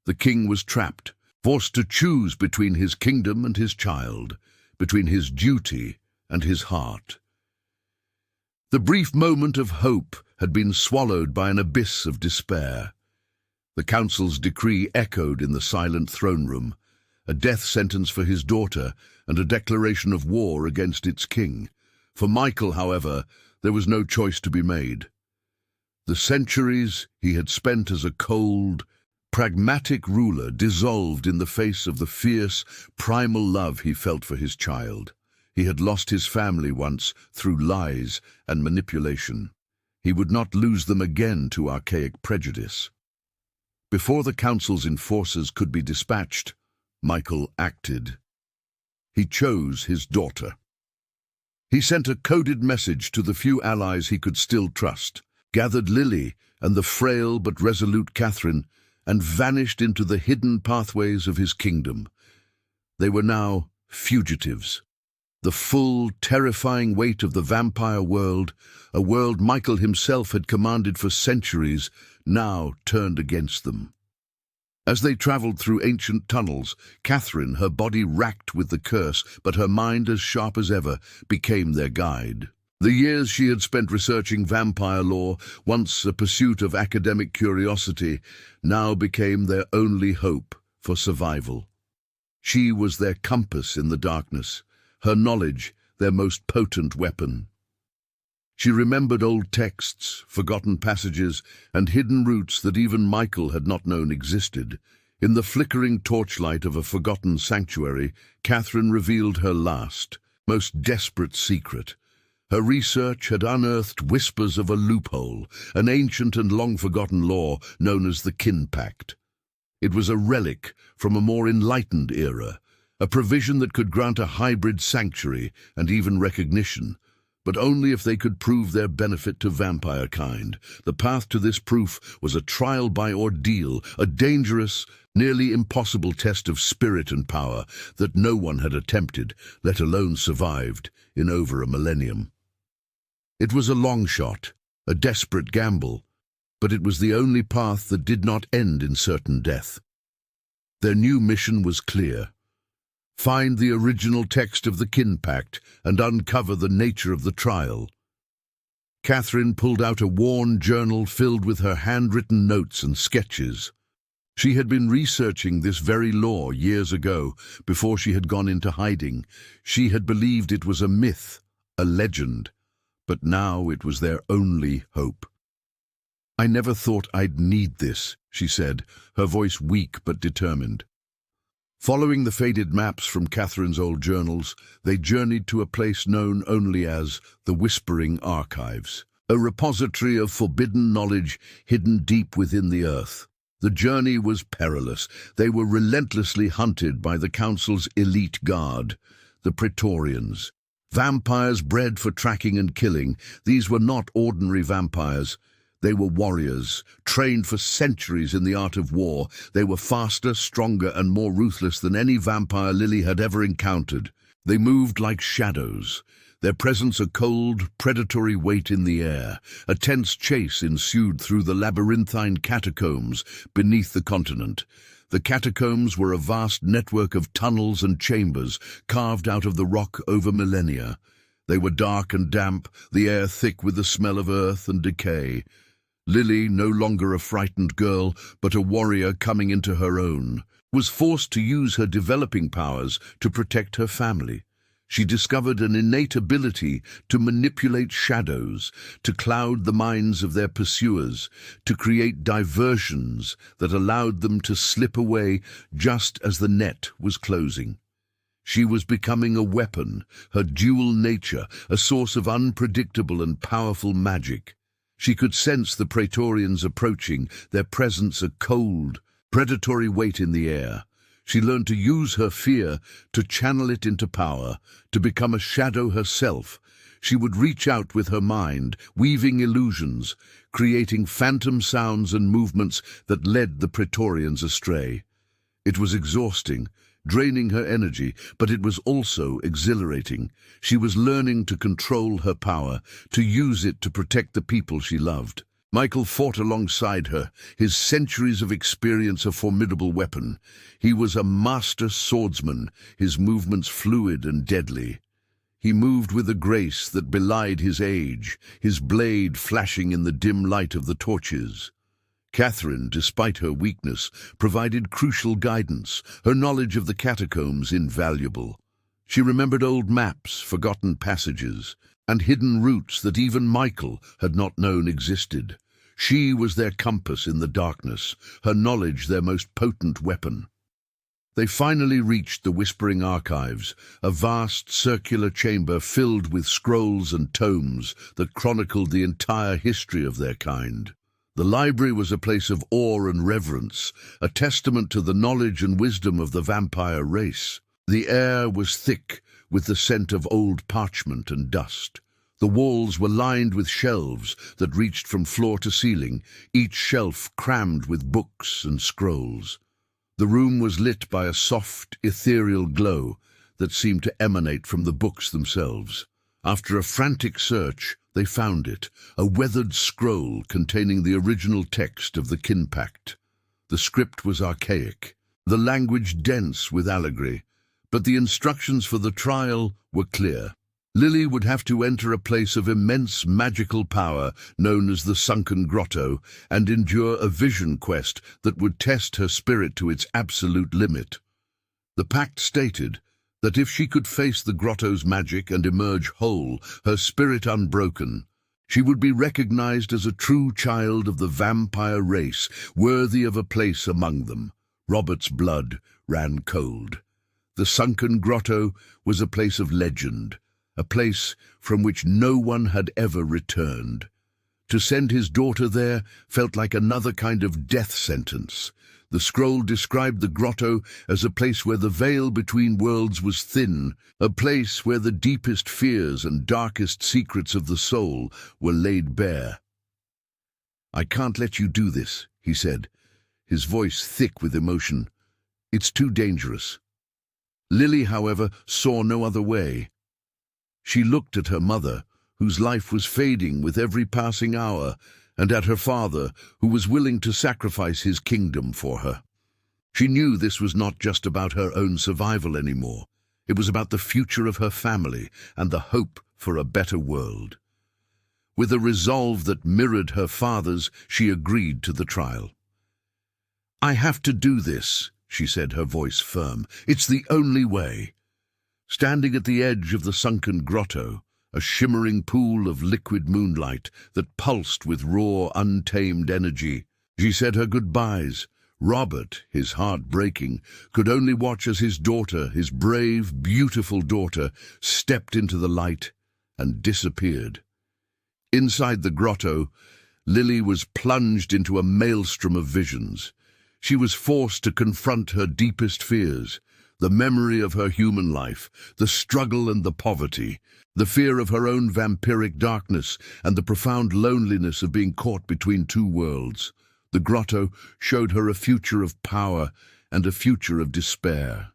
Speaker 1: The king was trapped, forced to choose between his kingdom and his child, between his duty and his heart. The brief moment of hope had been swallowed by an abyss of despair. The council's decree echoed in the silent throne room, a death sentence for his daughter and a declaration of war against its king. For Michael, however, there was no choice to be made. The centuries he had spent as a cold, pragmatic ruler dissolved in the face of the fierce, primal love he felt for his child. He had lost his family once through lies and manipulation. He would not lose them again to archaic prejudice. Before the council's enforcers could be dispatched, Michael acted. He chose his daughter. He sent a coded message to the few allies he could still trust, gathered Lily and the frail but resolute Catherine, and vanished into the hidden pathways of his kingdom. They were now fugitives. The full, terrifying weight of the vampire world, a world Michael himself had commanded for centuries, now turned against them. As they traveled through ancient tunnels, Catherine, her body racked with the curse, but her mind as sharp as ever, became their guide. The years she had spent researching vampire lore, once a pursuit of academic curiosity, now became their only hope for survival. She was their compass in the darkness, her knowledge their most potent weapon. She remembered old texts, forgotten passages, and hidden routes that even Michael had not known existed. In the flickering torchlight of a forgotten sanctuary, Catherine revealed her last, most desperate secret. Her research had unearthed whispers of a loophole, an ancient and long-forgotten law known as the Kin Pact. It was a relic from a more enlightened era, a provision that could grant a hybrid sanctuary and even recognition, but only if they could prove their benefit to vampire kind. The path to this proof was a trial by ordeal, a dangerous, nearly impossible test of spirit and power that no one had attempted, let alone survived, in over a millennium. It was a long shot, a desperate gamble, but it was the only path that did not end in certain death. Their new mission was clear: find the original text of the Kin Pact and uncover the nature of the trial. Catherine pulled out a worn journal filled with her handwritten notes and sketches. She had been researching this very law years ago, before she had gone into hiding. She had believed it was a myth, a legend, but now it was their only hope. "I never thought I'd need this," she said, her voice weak but determined. Following the faded maps from Catherine's old journals, they journeyed to a place known only as the Whispering Archives, a repository of forbidden knowledge hidden deep within the earth. The journey was perilous. They were relentlessly hunted by the Council's elite guard, the Praetorians. Vampires bred for tracking and killing, these were not ordinary vampires. They were warriors, trained for centuries in the art of war. They were faster, stronger, and more ruthless than any vampire Lily had ever encountered. They moved like shadows, their presence a cold, predatory weight in the air. A tense chase ensued through the labyrinthine catacombs beneath the continent. The catacombs were a vast network of tunnels and chambers carved out of the rock over millennia. They were dark and damp, the air thick with the smell of earth and decay. Lily, no longer a frightened girl, but a warrior coming into her own, was forced to use her developing powers to protect her family. She discovered an innate ability to manipulate shadows, to cloud the minds of their pursuers, to create diversions that allowed them to slip away just as the net was closing. She was becoming a weapon, her dual nature, a source of unpredictable and powerful magic. She could sense the Praetorians approaching, their presence a cold, predatory weight in the air. She learned to use her fear, to channel it into power, to become a shadow herself. She would reach out with her mind, weaving illusions, creating phantom sounds and movements that led the Praetorians astray. It was exhausting, draining her energy, but it was also exhilarating. She was learning to control her power, to use it to protect the people she loved. Michael fought alongside her, his centuries of experience a formidable weapon. He was a master swordsman, his movements fluid and deadly. He moved with a grace that belied his age, his blade flashing in the dim light of the torches. Catherine, despite her weakness, provided crucial guidance, her knowledge of the catacombs invaluable. She remembered old maps, forgotten passages, and hidden routes that even Michael had not known existed. She was their compass in the darkness, her knowledge their most potent weapon. They finally reached the Whispering Archives, a vast circular chamber filled with scrolls and tomes that chronicled the entire history of their kind. The library was a place of awe and reverence, a testament to the knowledge and wisdom of the vampire race. The air was thick with the scent of old parchment and dust. The walls were lined with shelves that reached from floor to ceiling, each shelf crammed with books and scrolls. The room was lit by a soft, ethereal glow that seemed to emanate from the books themselves. After a frantic search, they found it, a weathered scroll containing the original text of the kin pact. The script was archaic, the language dense with allegory, but the instructions for the trial were clear. Lily would have to enter a place of immense magical power known as the Sunken Grotto and endure a vision quest that would test her spirit to its absolute limit. The pact stated that if she could face the grotto's magic and emerge whole, her spirit unbroken, she would be recognized as a true child of the vampire race, worthy of a place among them. Robert's blood ran cold. The Sunken Grotto was a place of legend, a place from which no one had ever returned. To send his daughter there felt like another kind of death sentence. The scroll described the grotto as a place where the veil between worlds was thin, a place where the deepest fears and darkest secrets of the soul were laid bare. "I can't let you do this," he said, his voice thick with emotion. "It's too dangerous." Lily, however, saw no other way. She looked at her mother, whose life was fading with every passing hour, and at her father, who was willing to sacrifice his kingdom for her. She knew this was not just about her own survival anymore. It was about the future of her family and the hope for a better world. With a resolve that mirrored her father's, she agreed to the trial. "I have to do this," she said, her voice firm. "It's the only way." Standing at the edge of the Sunken Grotto, a shimmering pool of liquid moonlight that pulsed with raw, untamed energy, she said her goodbyes. Robert, his heart breaking, could only watch as his daughter, his brave, beautiful daughter, stepped into the light and disappeared. Inside the grotto, Lily was plunged into a maelstrom of visions. She was forced to confront her deepest fears, the memory of her human life, the struggle and the poverty, the fear of her own vampiric darkness, and the profound loneliness of being caught between two worlds. The grotto showed her a future of power and a future of despair.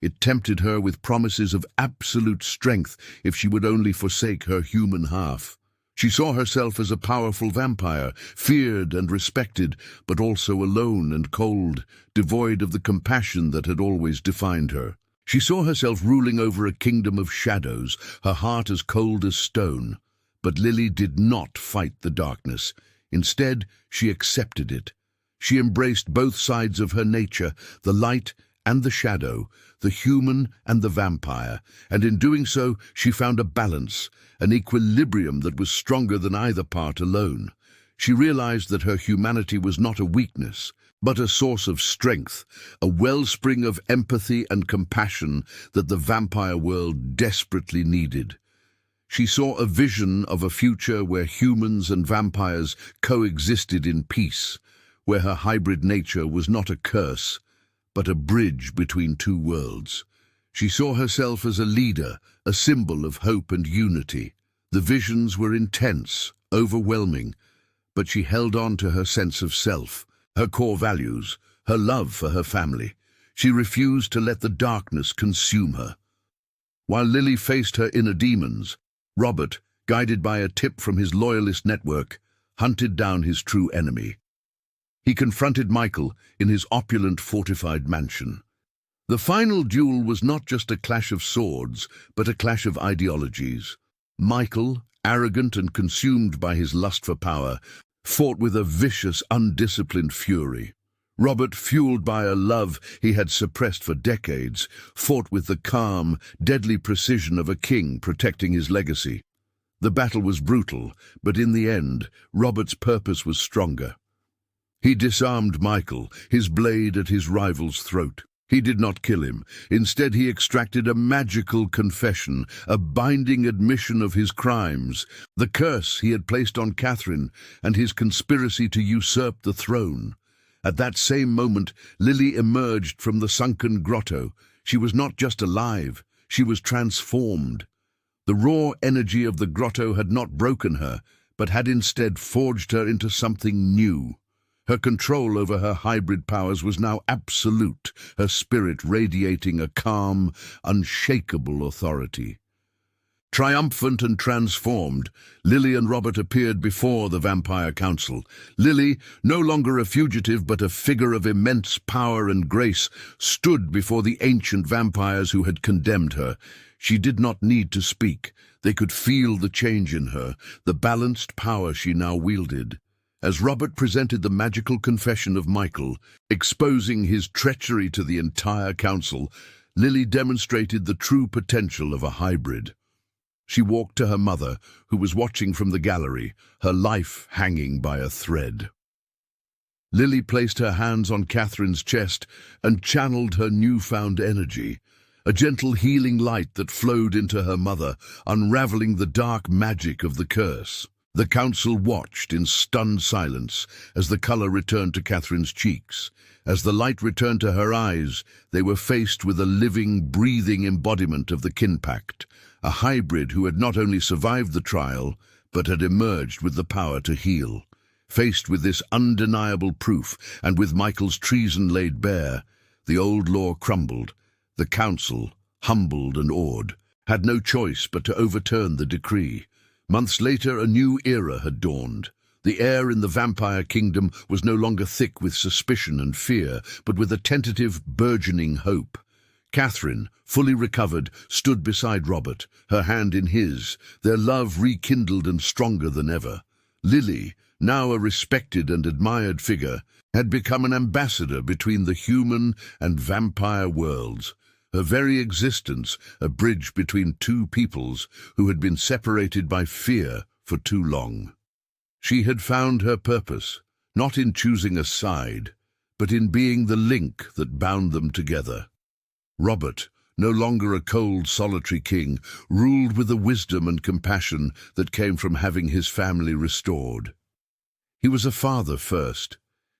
Speaker 1: It tempted her with promises of absolute strength if she would only forsake her human half. She saw herself as a powerful vampire, feared and respected, but also alone and cold, devoid of the compassion that had always defined her. She saw herself ruling over a kingdom of shadows, her heart as cold as stone. But Lily did not fight the darkness. Instead, she accepted it. She embraced both sides of her nature, the light and the shadow, the human and the vampire, and in doing so she found a balance, an equilibrium that was stronger than either part alone. She realized that her humanity was not a weakness, but a source of strength, a wellspring of empathy and compassion that the vampire world desperately needed. She saw a vision of a future where humans and vampires coexisted in peace, where her hybrid nature was not a curse, but a bridge between two worlds. She saw herself as a leader, a symbol of hope and unity. The visions were intense, overwhelming, but she held on to her sense of self, her core values, her love for her family. She refused to let the darkness consume her. While Lily faced her inner demons, Robert, guided by a tip from his loyalist network, hunted down his true enemy. He confronted Michael in his opulent, fortified mansion. The final duel was not just a clash of swords, but a clash of ideologies. Michael, arrogant and consumed by his lust for power, fought with a vicious, undisciplined fury. Robert, fueled by a love he had suppressed for decades, fought with the calm, deadly precision of a king protecting his legacy. The battle was brutal, but in the end, Robert's purpose was stronger. He disarmed Michael, his blade at his rival's throat. He did not kill him. Instead, he extracted a magical confession, a binding admission of his crimes, the curse he had placed on Catherine, and his conspiracy to usurp the throne. At that same moment, Lily emerged from the sunken grotto. She was not just alive, she was transformed. The raw energy of the grotto had not broken her, but had instead forged her into something new. Her control over her hybrid powers was now absolute, her spirit radiating a calm, unshakable authority. Triumphant and transformed, Lily and Robert appeared before the Vampire Council. Lily, no longer a fugitive but a figure of immense power and grace, stood before the ancient vampires who had condemned her. She did not need to speak. They could feel the change in her, the balanced power she now wielded. As Robert presented the magical confession of Michael, exposing his treachery to the entire council, Lily demonstrated the true potential of a hybrid. She walked to her mother, who was watching from the gallery, her life hanging by a thread. Lily placed her hands on Catherine's chest and channeled her newfound energy, a gentle healing light that flowed into her mother, unraveling the dark magic of the curse. The council watched in stunned silence as the color returned to Catherine's cheeks. As the light returned to her eyes, they were faced with a living, breathing embodiment of the kin pact, a hybrid who had not only survived the trial, but had emerged with the power to heal. Faced with this undeniable proof, and with Michael's treason laid bare, the old law crumbled. The council, humbled and awed, had no choice but to overturn the decree. Months later, a new era had dawned. The air in the vampire kingdom was no longer thick with suspicion and fear, but with a tentative, burgeoning hope. Catherine, fully recovered, stood beside Robert, her hand in his, their love rekindled and stronger than ever. Lily, now a respected and admired figure, had become an ambassador between the human and vampire worlds, her very existence a bridge between two peoples who had been separated by fear for too long. She had found her purpose, not in choosing a side, but in being the link that bound them together. Robert, no longer a cold, solitary king, ruled with a wisdom and compassion that came from having his family restored. He was a father first,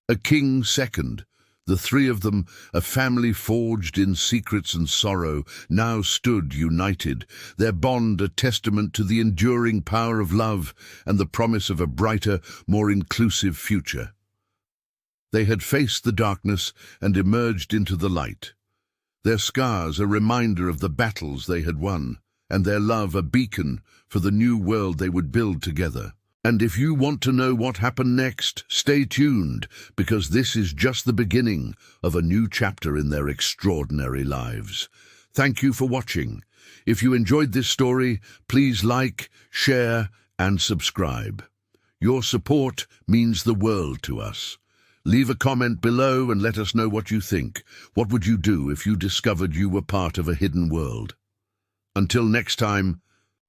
Speaker 1: a king second. The three of them, a family forged in secrets and sorrow, now stood united, their bond a testament to the enduring power of love and the promise of a brighter, more inclusive future. They had faced the darkness and emerged into the light. Their scars a reminder of the battles they had won, and their love a beacon for the new world they would build together. And if you want to know what happened next, stay tuned, because this is just the beginning of a new chapter in their extraordinary lives. Thank you for watching. If you enjoyed this story, please like, share, and subscribe. Your support means the world to us. Leave a comment below and let us know what you think. What would you do if you discovered you were part of a hidden world? Until next time,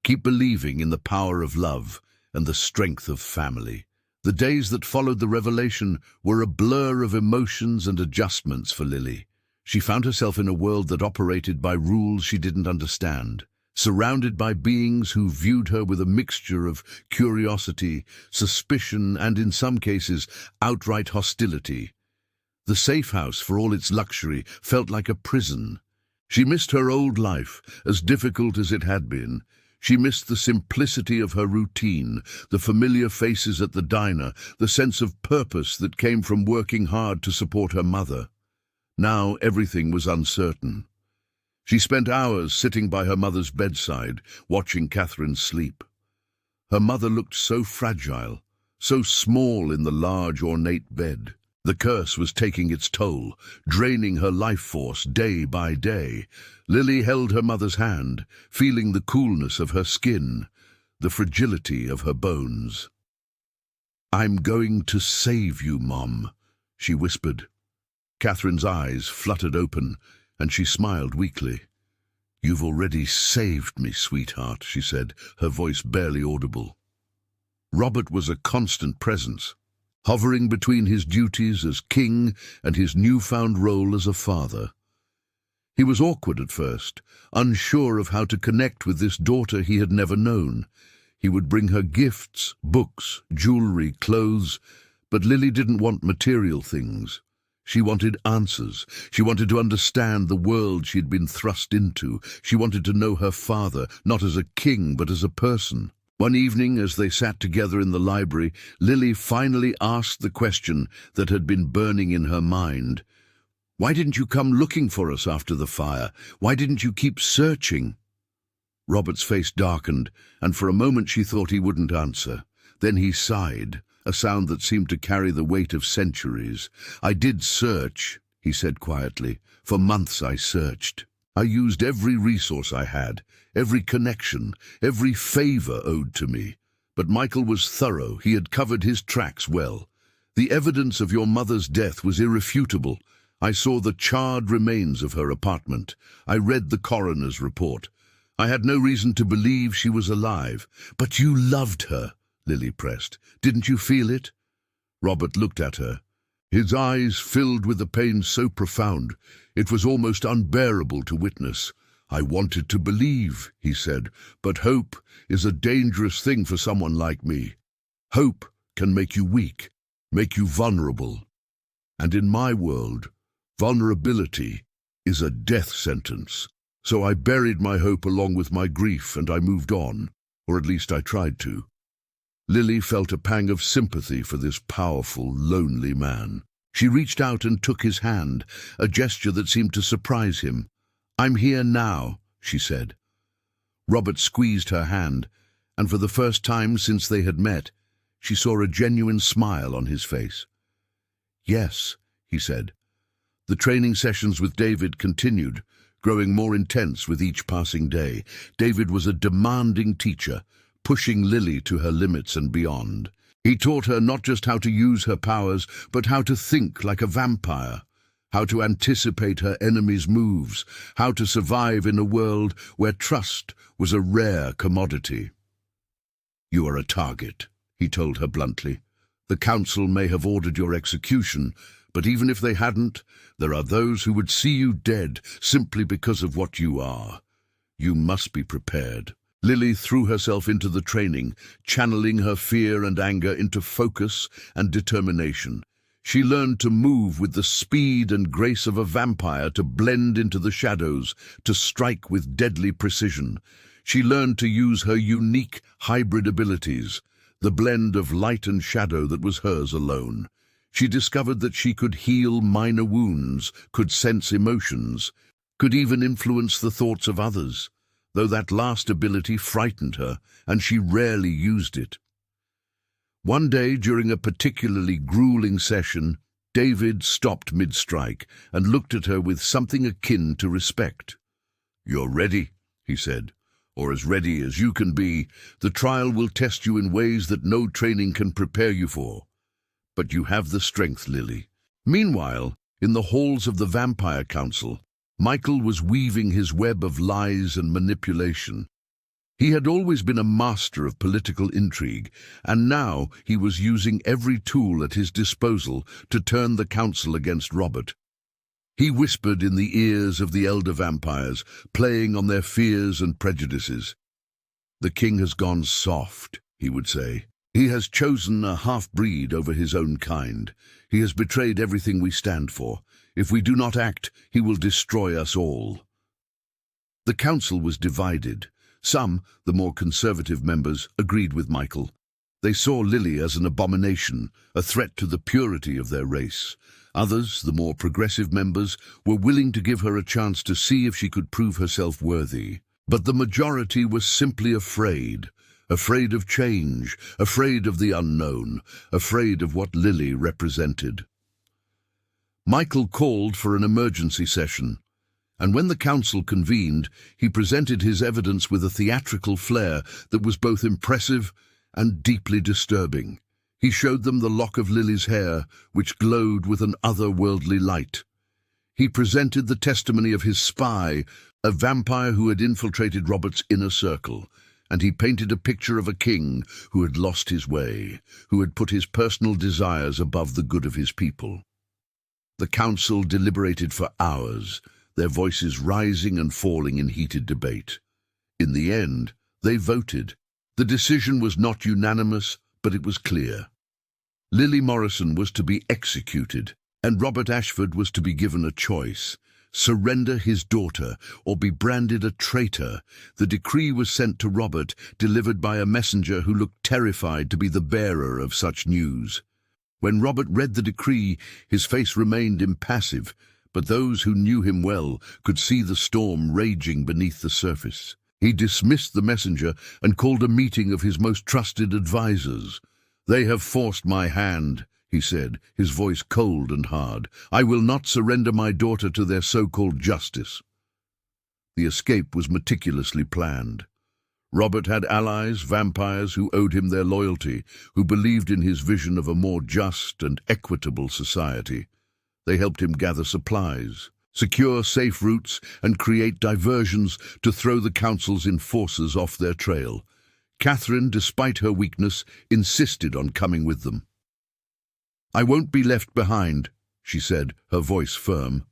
Speaker 1: keep believing in the power of love and the strength of family. The days that followed the revelation were a blur of emotions and adjustments for Lily. She found herself in a world that operated by rules she didn't understand, surrounded by beings who viewed her with a mixture of curiosity, suspicion, and in some cases, outright hostility. The safe house, for all its luxury, felt like a prison. She missed her old life, as difficult as it had been. She missed the simplicity of her routine, the familiar faces at the diner, the sense of purpose that came from working hard to support her mother. Now everything was uncertain. She spent hours sitting by her mother's bedside, watching Catherine sleep. Her mother looked so fragile, so small in the large, ornate bed. The curse was taking its toll, draining her life force day by day. Lily held her mother's hand, feeling the coolness of her skin, the fragility of her bones. "I'm going to save you, Mom," she whispered. Catherine's eyes fluttered open, and she smiled weakly. "You've already saved me, sweetheart," she said, her voice barely audible. Robert was a constant presence, hovering between his duties as king and his newfound role as a father. He was awkward at first, unsure of how to connect with this daughter he had never known. He would bring her gifts, books, jewelry, clothes, but Lily didn't want material things. She wanted answers. She wanted to understand the world she'd been thrust into. She wanted to know her father, not as a king, but as a person. One evening, as they sat together in the library, Lily finally asked the question that had been burning in her mind. "Why didn't you come looking for us after the fire? Why didn't you keep searching?" Robert's face darkened, and for a moment she thought he wouldn't answer. Then he sighed, a sound that seemed to carry the weight of centuries. "I did search," he said quietly. "For months I searched. I used every resource I had, every connection, every favor owed to me. But Michael was thorough. He had covered his tracks well. The evidence of your mother's death was irrefutable. I saw the charred remains of her apartment. I read the coroner's report. I had no reason to believe she was alive." "But you loved her," Lily pressed. "Didn't you feel it?" Robert looked at her. His eyes filled with a pain so profound, it was almost unbearable to witness. "I wanted to believe," he said, "but hope is a dangerous thing for someone like me. Hope can make you weak, make you vulnerable. And in my world, vulnerability is a death sentence. So I buried my hope along with my grief, and I moved on, or at least I tried to." Lily felt a pang of sympathy for this powerful, lonely man. She reached out and took his hand, a gesture that seemed to surprise him. "I'm here now," she said. Robert squeezed her hand, and for the first time since they had met, she saw a genuine smile on his face. "Yes," he said. The training sessions with David continued, growing more intense with each passing day. David was a demanding teacher, pushing Lily to her limits and beyond. He taught her not just how to use her powers, but how to think like a vampire, how to anticipate her enemies' moves, how to survive in a world where trust was a rare commodity. "You are a target," he told her bluntly. "The council may have ordered your execution, but even if they hadn't, there are those who would see you dead simply because of what you are. You must be prepared." Lily threw herself into the training, channeling her fear and anger into focus and determination. She learned to move with the speed and grace of a vampire, to blend into the shadows, to strike with deadly precision. She learned to use her unique hybrid abilities, the blend of light and shadow that was hers alone. She discovered that she could heal minor wounds, could sense emotions, could even influence the thoughts of others, though that last ability frightened her, and she rarely used it. One day, during a particularly grueling session, David stopped mid-strike and looked at her with something akin to respect. "You're ready," he said, "or as ready as you can be. The trial will test you in ways that no training can prepare you for. But you have the strength, Lily." Meanwhile, in the halls of the Vampire Council, Michael was weaving his web of lies and manipulation. He had always been a master of political intrigue, and now he was using every tool at his disposal to turn the council against Robert. He whispered in the ears of the elder vampires, playing on their fears and prejudices. "The king has gone soft," he would say. He has chosen a half-breed over his own kind. He has betrayed everything we stand for. If we do not act, he will destroy us all." The council was divided. Some, the more conservative members, agreed with Michael. They saw Lily as an abomination, a threat to the purity of their race. Others, the more progressive members, were willing to give her a chance to see if she could prove herself worthy. But the majority was simply afraid. Afraid of change, afraid of the unknown, afraid of what Lily represented. Michael called for an emergency session, and when the council convened, he presented his evidence with a theatrical flair that was both impressive and deeply disturbing. He showed them the lock of Lily's hair, which glowed with an otherworldly light. He presented the testimony of his spy, a vampire who had infiltrated Robert's inner circle, and he painted a picture of a king who had lost his way, who had put his personal desires above the good of his people. The council deliberated for hours, their voices rising and falling in heated debate. In the end, they voted. The decision was not unanimous, but it was clear. Lily Morrison was to be executed, and Robert Ashford was to be given a choice: surrender his daughter or be branded a traitor. The decree was sent to Robert, delivered by a messenger who looked terrified to be the bearer of such news. When Robert read the decree, his face remained impassive, but those who knew him well could see the storm raging beneath the surface. He dismissed the messenger and called a meeting of his most trusted advisers. "They have forced my hand," he said, his voice cold and hard. "I will not surrender my daughter to their so-called justice." The escape was meticulously planned. Robert had allies, vampires who owed him their loyalty, who believed in his vision of a more just and equitable society. They helped him gather supplies, secure safe routes, and create diversions to throw the council's enforcers off their trail. Catherine, despite her weakness, insisted on coming with them. "I won't be left behind," she said, her voice firm.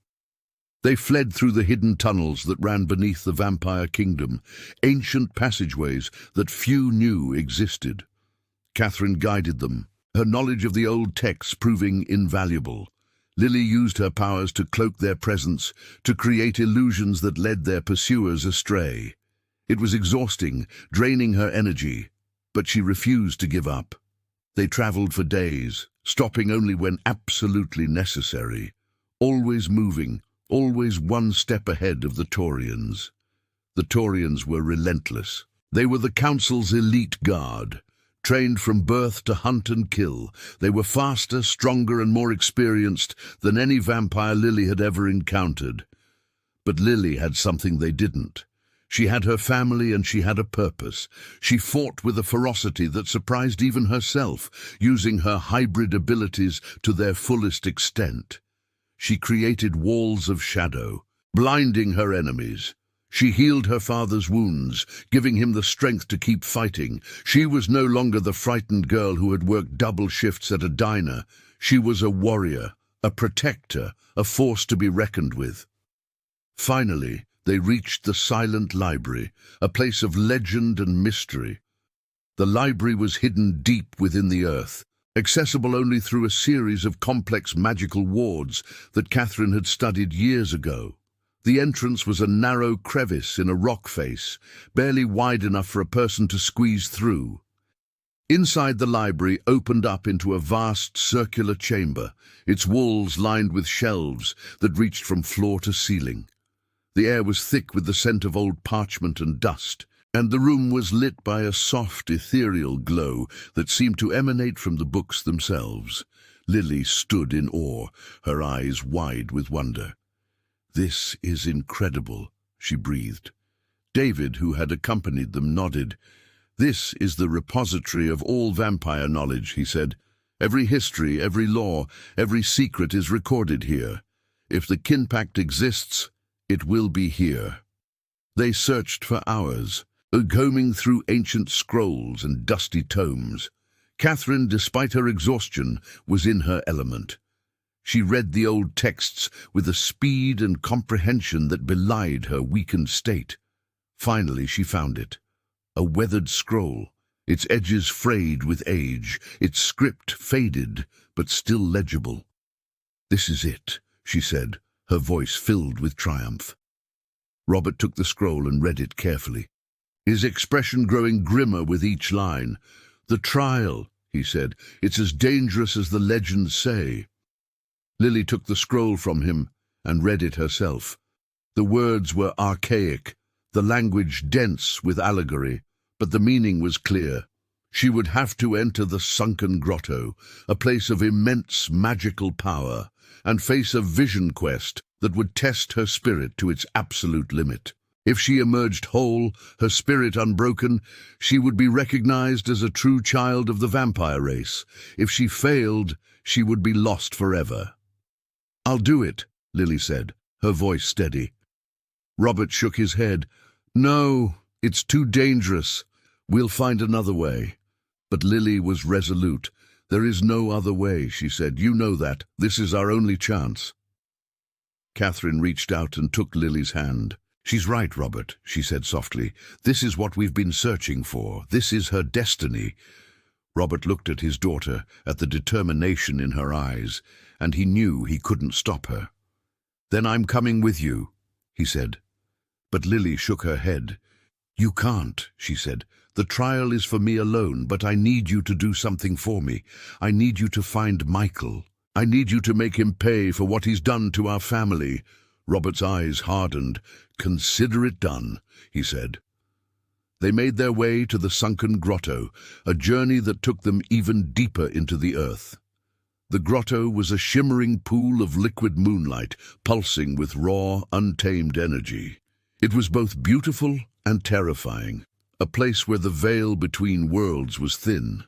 Speaker 1: They fled through the hidden tunnels that ran beneath the vampire kingdom, ancient passageways that few knew existed. Catherine guided them, her knowledge of the old texts proving invaluable. Lily used her powers to cloak their presence, to create illusions that led their pursuers astray. It was exhausting, draining her energy, but she refused to give up. They traveled for days, stopping only when absolutely necessary, always moving, always one step ahead of the Taurians. The Taurians were relentless. They were the council's elite guard, trained from birth to hunt and kill. They were faster, stronger, and more experienced than any vampire Lily had ever encountered. But Lily had something they didn't. She had her family and she had a purpose. She fought with a ferocity that surprised even herself, using her hybrid abilities to their fullest extent. She created walls of shadow, blinding her enemies. She healed her father's wounds, giving him the strength to keep fighting. She was no longer the frightened girl who had worked double shifts at a diner. She was a warrior, a protector, a force to be reckoned with. Finally, they reached the silent library, a place of legend and mystery. The library was hidden deep within the earth, accessible only through a series of complex magical wards that Catherine had studied years ago. The entrance was a narrow crevice in a rock face, barely wide enough for a person to squeeze through. Inside, the library opened up into a vast circular chamber, its walls lined with shelves that reached from floor to ceiling. The air was thick with the scent of old parchment and dust, and the room was lit by a soft, ethereal glow that seemed to emanate from the books themselves. Lily stood in awe, her eyes wide with wonder. "This is incredible," she breathed. David, who had accompanied them, nodded. "This is the repository of all vampire knowledge," he said. "Every history, every law, every secret is recorded here. If the kin pact exists, it will be here." They searched for hours, combing through ancient scrolls and dusty tomes. Catherine, despite her exhaustion, was in her element. She read the old texts with a speed and comprehension that belied her weakened state. Finally, she found it. A weathered scroll. its edges frayed with age, its script faded, but still legible. "This is it," she said, her voice filled with triumph. Robert took the scroll and read it carefully, his expression growing grimmer with each line. "The trial," he said. "It's as dangerous as the legends say." Lily took the scroll from him and read it herself. The words were archaic, the language dense with allegory, but the meaning was clear. She would have to enter the sunken grotto, a place of immense magical power, and face a vision quest that would test her spirit to its absolute limit. If she emerged whole, her spirit unbroken, she would be recognized as a true child of the vampire race. If she failed, she would be lost forever. "I'll do it," Lily said, her voice steady. Robert shook his head. "No, it's too dangerous. We'll find another way." But Lily was resolute. "There is no other way," she said. "You know that. This is our only chance." Catherine reached out and took Lily's hand. "She's right, Robert," she said softly. "This is what we've been searching for. This is her destiny." Robert looked at his daughter, at the determination in her eyes, and he knew he couldn't stop her. "Then I'm coming with you," he said. But Lily shook her head. "You can't," she said. "The trial is for me alone, but I need you to do something for me. I need you to find Michael. I need you to make him pay for what he's done to our family." Robert's eyes hardened. "Consider it done," he said. They made their way to the sunken grotto, a journey that took them even deeper into the earth. The grotto was a shimmering pool of liquid moonlight, pulsing with raw, untamed energy. It was both beautiful and terrifying, a place where the veil between worlds was thin.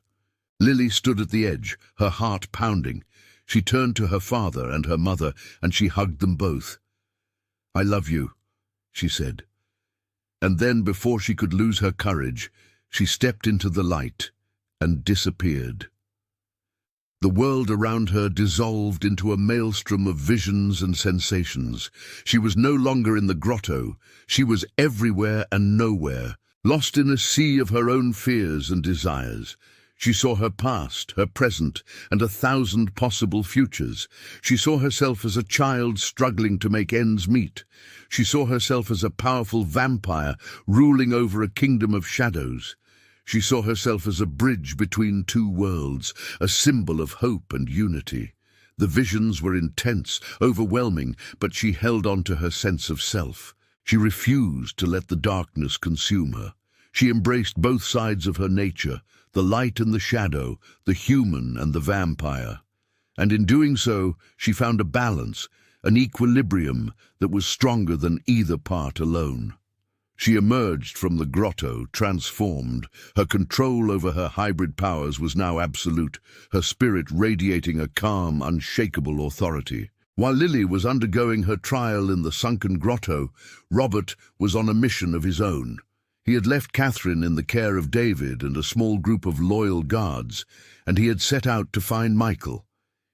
Speaker 1: Lily stood at the edge, her heart pounding. She turned to her father and her mother, and she hugged them both. "I love you," she said. And then, before she could lose her courage, she stepped into the light and disappeared. The world around her dissolved into a maelstrom of visions and sensations. She was no longer in the grotto. She was everywhere and nowhere, lost in a sea of her own fears and desires. She saw her past, her present, and 1,000 possible futures. She saw herself as a child struggling to make ends meet. She saw herself as a powerful vampire ruling over a kingdom of shadows. She saw herself as a bridge between two worlds, a symbol of hope and unity. The visions were intense, overwhelming, but she held on to her sense of self. She refused to let the darkness consume her. She embraced both sides of her nature, the light and the shadow, the human and the vampire. And in doing so, she found a balance, an equilibrium that was stronger than either part alone. She emerged from the grotto, transformed. Her control over her hybrid powers was now absolute, her spirit radiating a calm, unshakable authority. While Lily was undergoing her trial in the sunken grotto, Robert was on a mission of his own. He had left Catherine in the care of David and a small group of loyal guards, and he had set out to find Michael.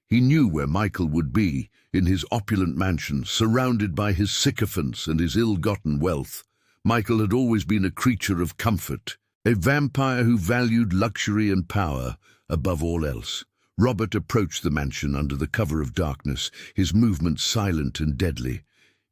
Speaker 1: He knew where Michael would be, in his opulent mansion, surrounded by his sycophants and his ill-gotten wealth. Michael had always been a creature of comfort, a vampire who valued luxury and power above all else. Robert approached the mansion under the cover of darkness, his movements silent and deadly.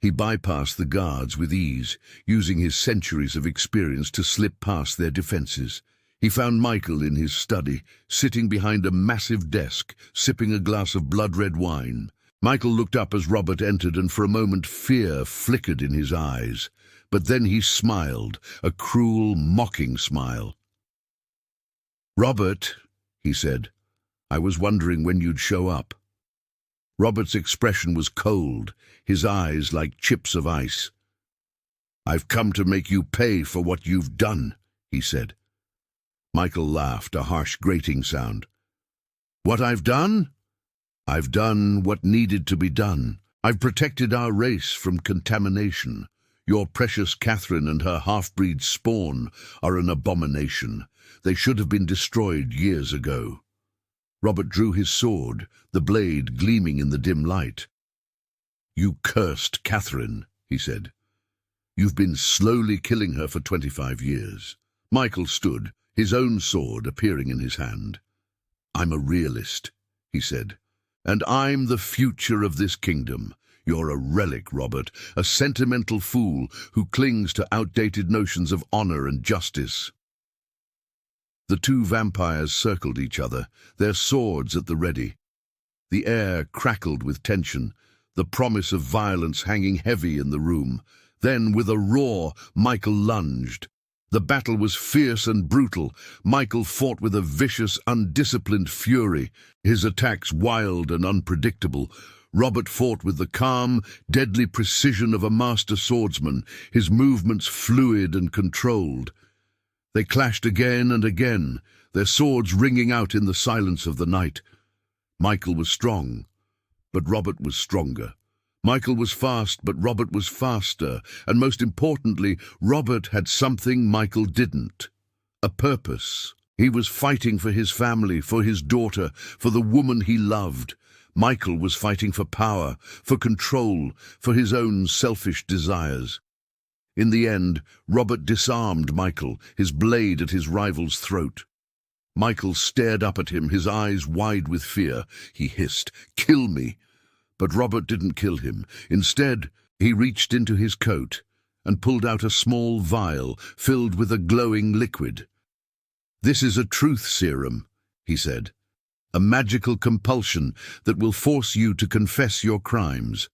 Speaker 1: He bypassed the guards with ease, using his centuries of experience to slip past their defenses. He found Michael in his study, sitting behind a massive desk, sipping a glass of blood-red wine. Michael looked up as Robert entered, and for a moment fear flickered in his eyes. But then he smiled, a cruel, mocking smile. "Robert," he said, "I was wondering when you'd show up." Robert's expression was cold, his eyes like chips of ice. "I've come to make you pay for what you've done," he said. Michael laughed, a harsh grating sound. "What I've done? I've done what needed to be done. I've protected our race from contamination. Your precious Catherine and her half-breed spawn are an abomination. They should have been destroyed years ago." Robert drew his sword, the blade gleaming in the dim light. "You cursed Catherine," he said. "You've been slowly killing her for 25 years. Michael stood, his own sword appearing in his hand. "I'm a realist," he said, "and I'm the future of this kingdom. You're a relic, Robert, a sentimental fool who clings to outdated notions of honor and justice." The two vampires circled each other, their swords at the ready. The air crackled with tension, the promise of violence hanging heavy in the room. Then, with a roar, Michael lunged. The battle was fierce and brutal. Michael fought with a vicious, undisciplined fury, his attacks wild and unpredictable. Robert fought with the calm, deadly precision of a master swordsman, his movements fluid and controlled. They clashed again and again, their swords ringing out in the silence of the night. Michael was strong, but Robert was stronger. Michael was fast, but Robert was faster, and most importantly, Robert had something Michael didn't: a purpose. He was fighting for his family, for his daughter, for the woman he loved. Michael was fighting for power, for control, for his own selfish desires. In the end, Robert disarmed Michael, his blade at his rival's throat. Michael stared up at him, his eyes wide with fear. He hissed, "Kill me!" But Robert didn't kill him. Instead, he reached into his coat and pulled out a small vial filled with a glowing liquid. "This is a truth serum," he said. "A magical compulsion that will force you to confess your crimes.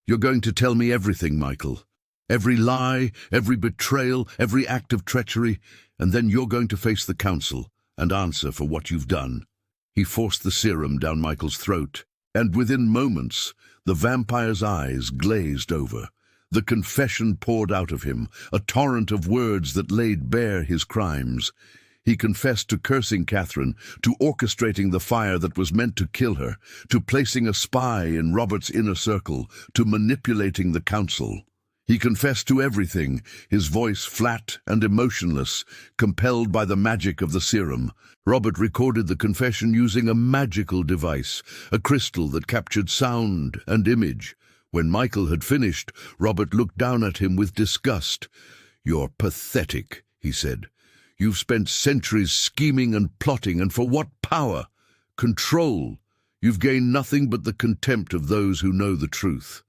Speaker 1: You're going to tell me everything, Michael. Every lie, every betrayal, every act of treachery, and then you're going to face the council and answer for what you've done." He forced the serum down Michael's throat, and within moments, the vampire's eyes glazed over. The confession poured out of him, a torrent of words that laid bare his crimes. He confessed to cursing Catherine, to orchestrating the fire that was meant to kill her, to placing a spy in Robert's inner circle, to manipulating the council. He confessed to everything, his voice flat and emotionless, compelled by the magic of the serum. Robert recorded the confession using a magical device, a crystal that captured sound and image. When Michael had finished, Robert looked down at him with disgust. "You're pathetic," he said. "You've spent centuries scheming and plotting, and for what power? Control. You've gained nothing but the contempt of those who know the truth."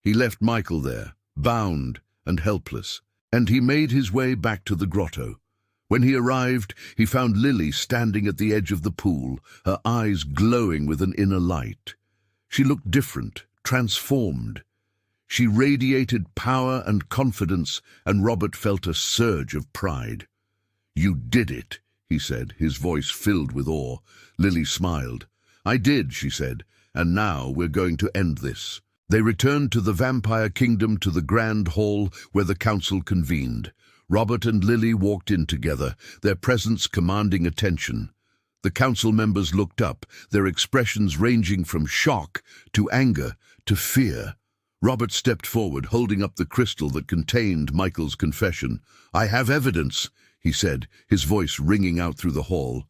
Speaker 1: He left Michael there, bound and helpless, and he made his way back to the grotto. When he arrived, he found Lily standing at the edge of the pool, her eyes glowing with an inner light. She looked different, transformed. She radiated power and confidence, and Robert felt a surge of pride. "You did it," he said, his voice filled with awe. Lily smiled. "I did," she said, "and now we're going to end this." They returned to the vampire kingdom, to the grand hall where the council convened. Robert and Lily walked in together, their presence commanding attention. The council members looked up, their expressions ranging from shock to anger to fear. Robert stepped forward, holding up the crystal that contained Michael's confession. "I have evidence," he said, his voice ringing out through the hall.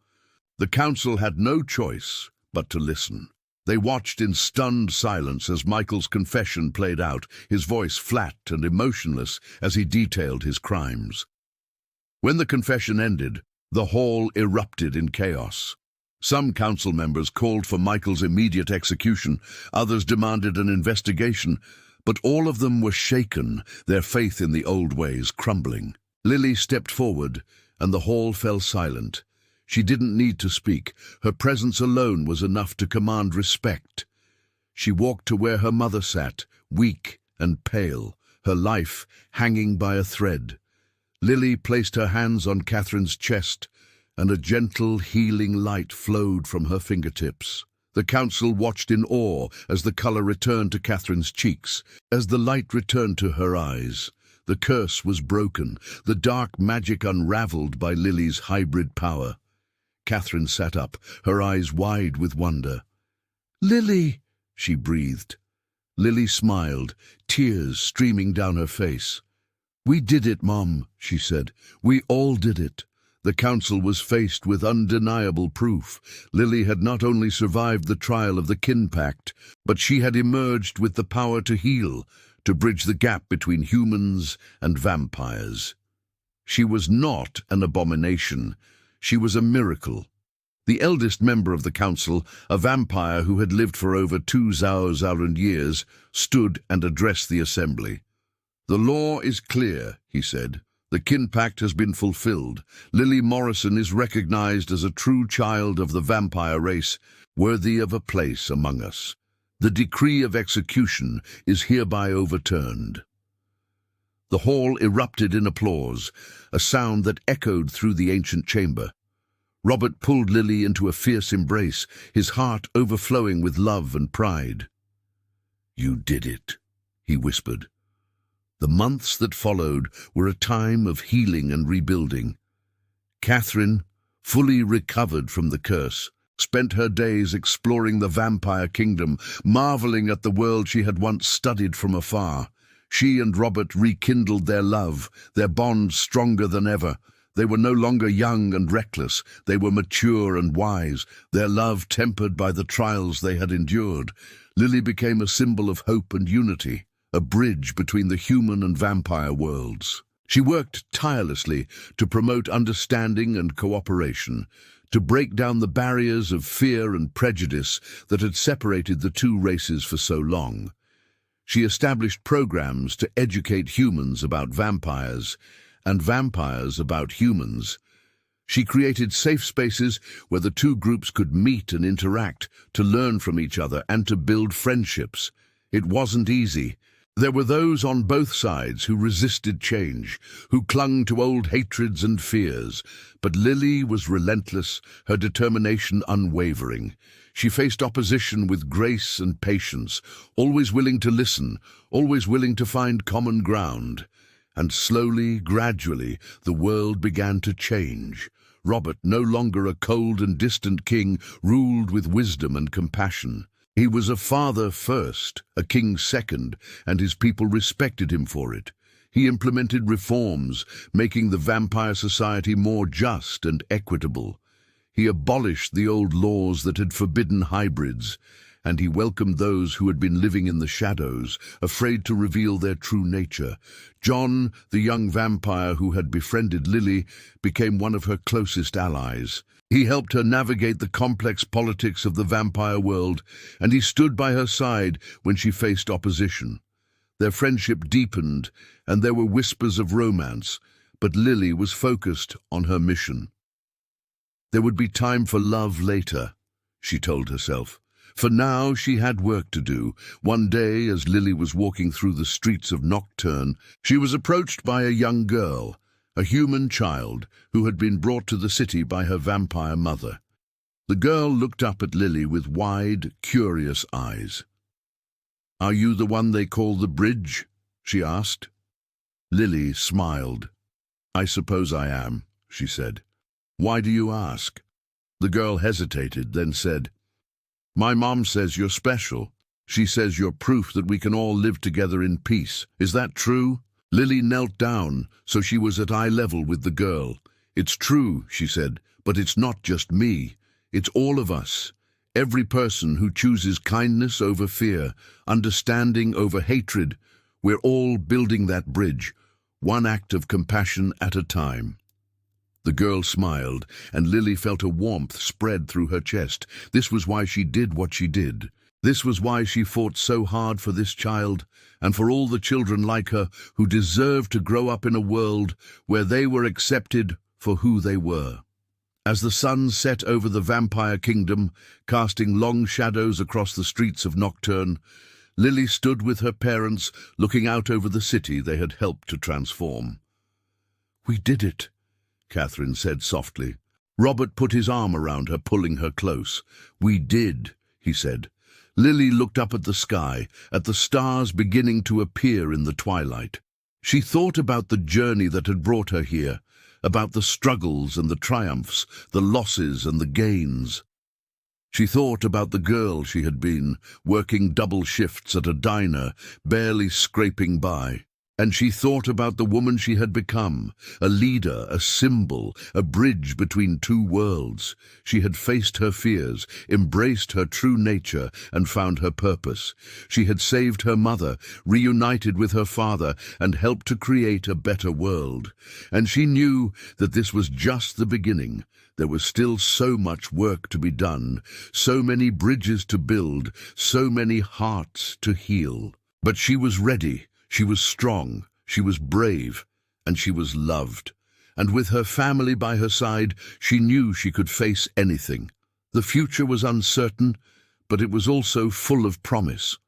Speaker 1: The council had no choice but to listen. They watched in stunned silence as Michael's confession played out, his voice flat and emotionless as he detailed his crimes. When the confession ended, the hall erupted in chaos. Some council members called for Michael's immediate execution, others demanded an investigation, but all of them were shaken, their faith in the old ways crumbling. Lily stepped forward, and the hall fell silent. She didn't need to speak. Her presence alone was enough to command respect. She walked to where her mother sat, weak and pale, her life hanging by a thread. Lily placed her hands on Catherine's chest, and a gentle, healing light flowed from her fingertips. The council watched in awe as the color returned to Catherine's cheeks, as the light returned to her eyes. The curse was broken, the dark magic unraveled by Lily's hybrid power. Catherine sat up, her eyes wide with wonder. "Lily," she breathed. Lily smiled, tears streaming down her face. "We did it, Mom," she said. "We all did it." The council was faced with undeniable proof. Lily had not only survived the trial of the kin pact, but she had emerged with the power to heal, to bridge the gap between humans and vampires. She was not an abomination. She was a miracle. The eldest member of the council, a vampire who had lived for over 2,000 years, stood and addressed the assembly. "The law is clear," he said. "The kin pact has been fulfilled. Lily Morrison is recognized as a true child of the vampire race, worthy of a place among us. The decree of execution is hereby overturned." The hall erupted in applause, a sound that echoed through the ancient chamber. Robert pulled Lily into a fierce embrace, his heart overflowing with love and pride. "You did it," he whispered. The months that followed were a time of healing and rebuilding. Catherine, fully recovered from the curse, spent her days exploring the vampire kingdom, marveling at the world she had once studied from afar. She and Robert rekindled their love, their bond stronger than ever. They were no longer young and reckless, they were mature and wise, their love tempered by the trials they had endured. Lily became a symbol of hope and unity, a bridge between the human and vampire worlds. She worked tirelessly to promote understanding and cooperation, to break down the barriers of fear and prejudice that had separated the two races for so long. She established programs to educate humans about vampires and vampires about humans. She created safe spaces where the two groups could meet and interact, to learn from each other and to build friendships. It wasn't easy. There were those on both sides who resisted change, who clung to old hatreds and fears. But Lily was relentless, her determination unwavering. She faced opposition with grace and patience, always willing to listen, always willing to find common ground. And slowly, gradually, the world began to change. Robert, no longer a cold and distant king, ruled with wisdom and compassion. He was a father first, a king second, and his people respected him for it. He implemented reforms, making the vampire society more just and equitable. He abolished the old laws that had forbidden hybrids, and he welcomed those who had been living in the shadows, afraid to reveal their true nature. John, the young vampire who had befriended Lily, became one of her closest allies. He helped her navigate the complex politics of the vampire world, and he stood by her side when she faced opposition. Their friendship deepened, and there were whispers of romance, but Lily was focused on her mission. There would be time for love later, she told herself. For now she had work to do. One day, as Lily was walking through the streets of Nocturne, she was approached by a young girl, a human child who had been brought to the city by her vampire mother. The girl looked up at Lily with wide, curious eyes. "Are you the one they call the Bridge?" she asked. Lily smiled. "I suppose I am," she said. "Why do you ask?" The girl hesitated, then said, "My mom says you're special. She says you're proof that we can all live together in peace. Is that true?" Lily knelt down, so she was at eye level with the girl. "It's true," she said, "but it's not just me. It's all of us. Every person who chooses kindness over fear, understanding over hatred. We're all building that bridge, one act of compassion at a time." The girl smiled, and Lily felt a warmth spread through her chest. This was why she did what she did. This was why she fought so hard for this child, and for all the children like her who deserved to grow up in a world where they were accepted for who they were. As the sun set over the vampire kingdom, casting long shadows across the streets of Nocturne, Lily stood with her parents, looking out over the city they had helped to transform. "We did it," Catherine said softly. Robert put his arm around her, pulling her close. "We did," he said. Lily looked up at the sky, at the stars beginning to appear in the twilight. She thought about the journey that had brought her here, about the struggles and the triumphs, the losses and the gains. She thought about the girl she had been, working double shifts at a diner, barely scraping by. And she thought about the woman she had become, a leader, a symbol, a bridge between two worlds. She had faced her fears, embraced her true nature, and found her purpose. She had saved her mother, reunited with her father, and helped to create a better world. And she knew that this was just the beginning. There was still so much work to be done, so many bridges to build, so many hearts to heal. But she was ready. She was strong, she was brave, and she was loved. And with her family by her side, she knew she could face anything. The future was uncertain, but it was also full of promise.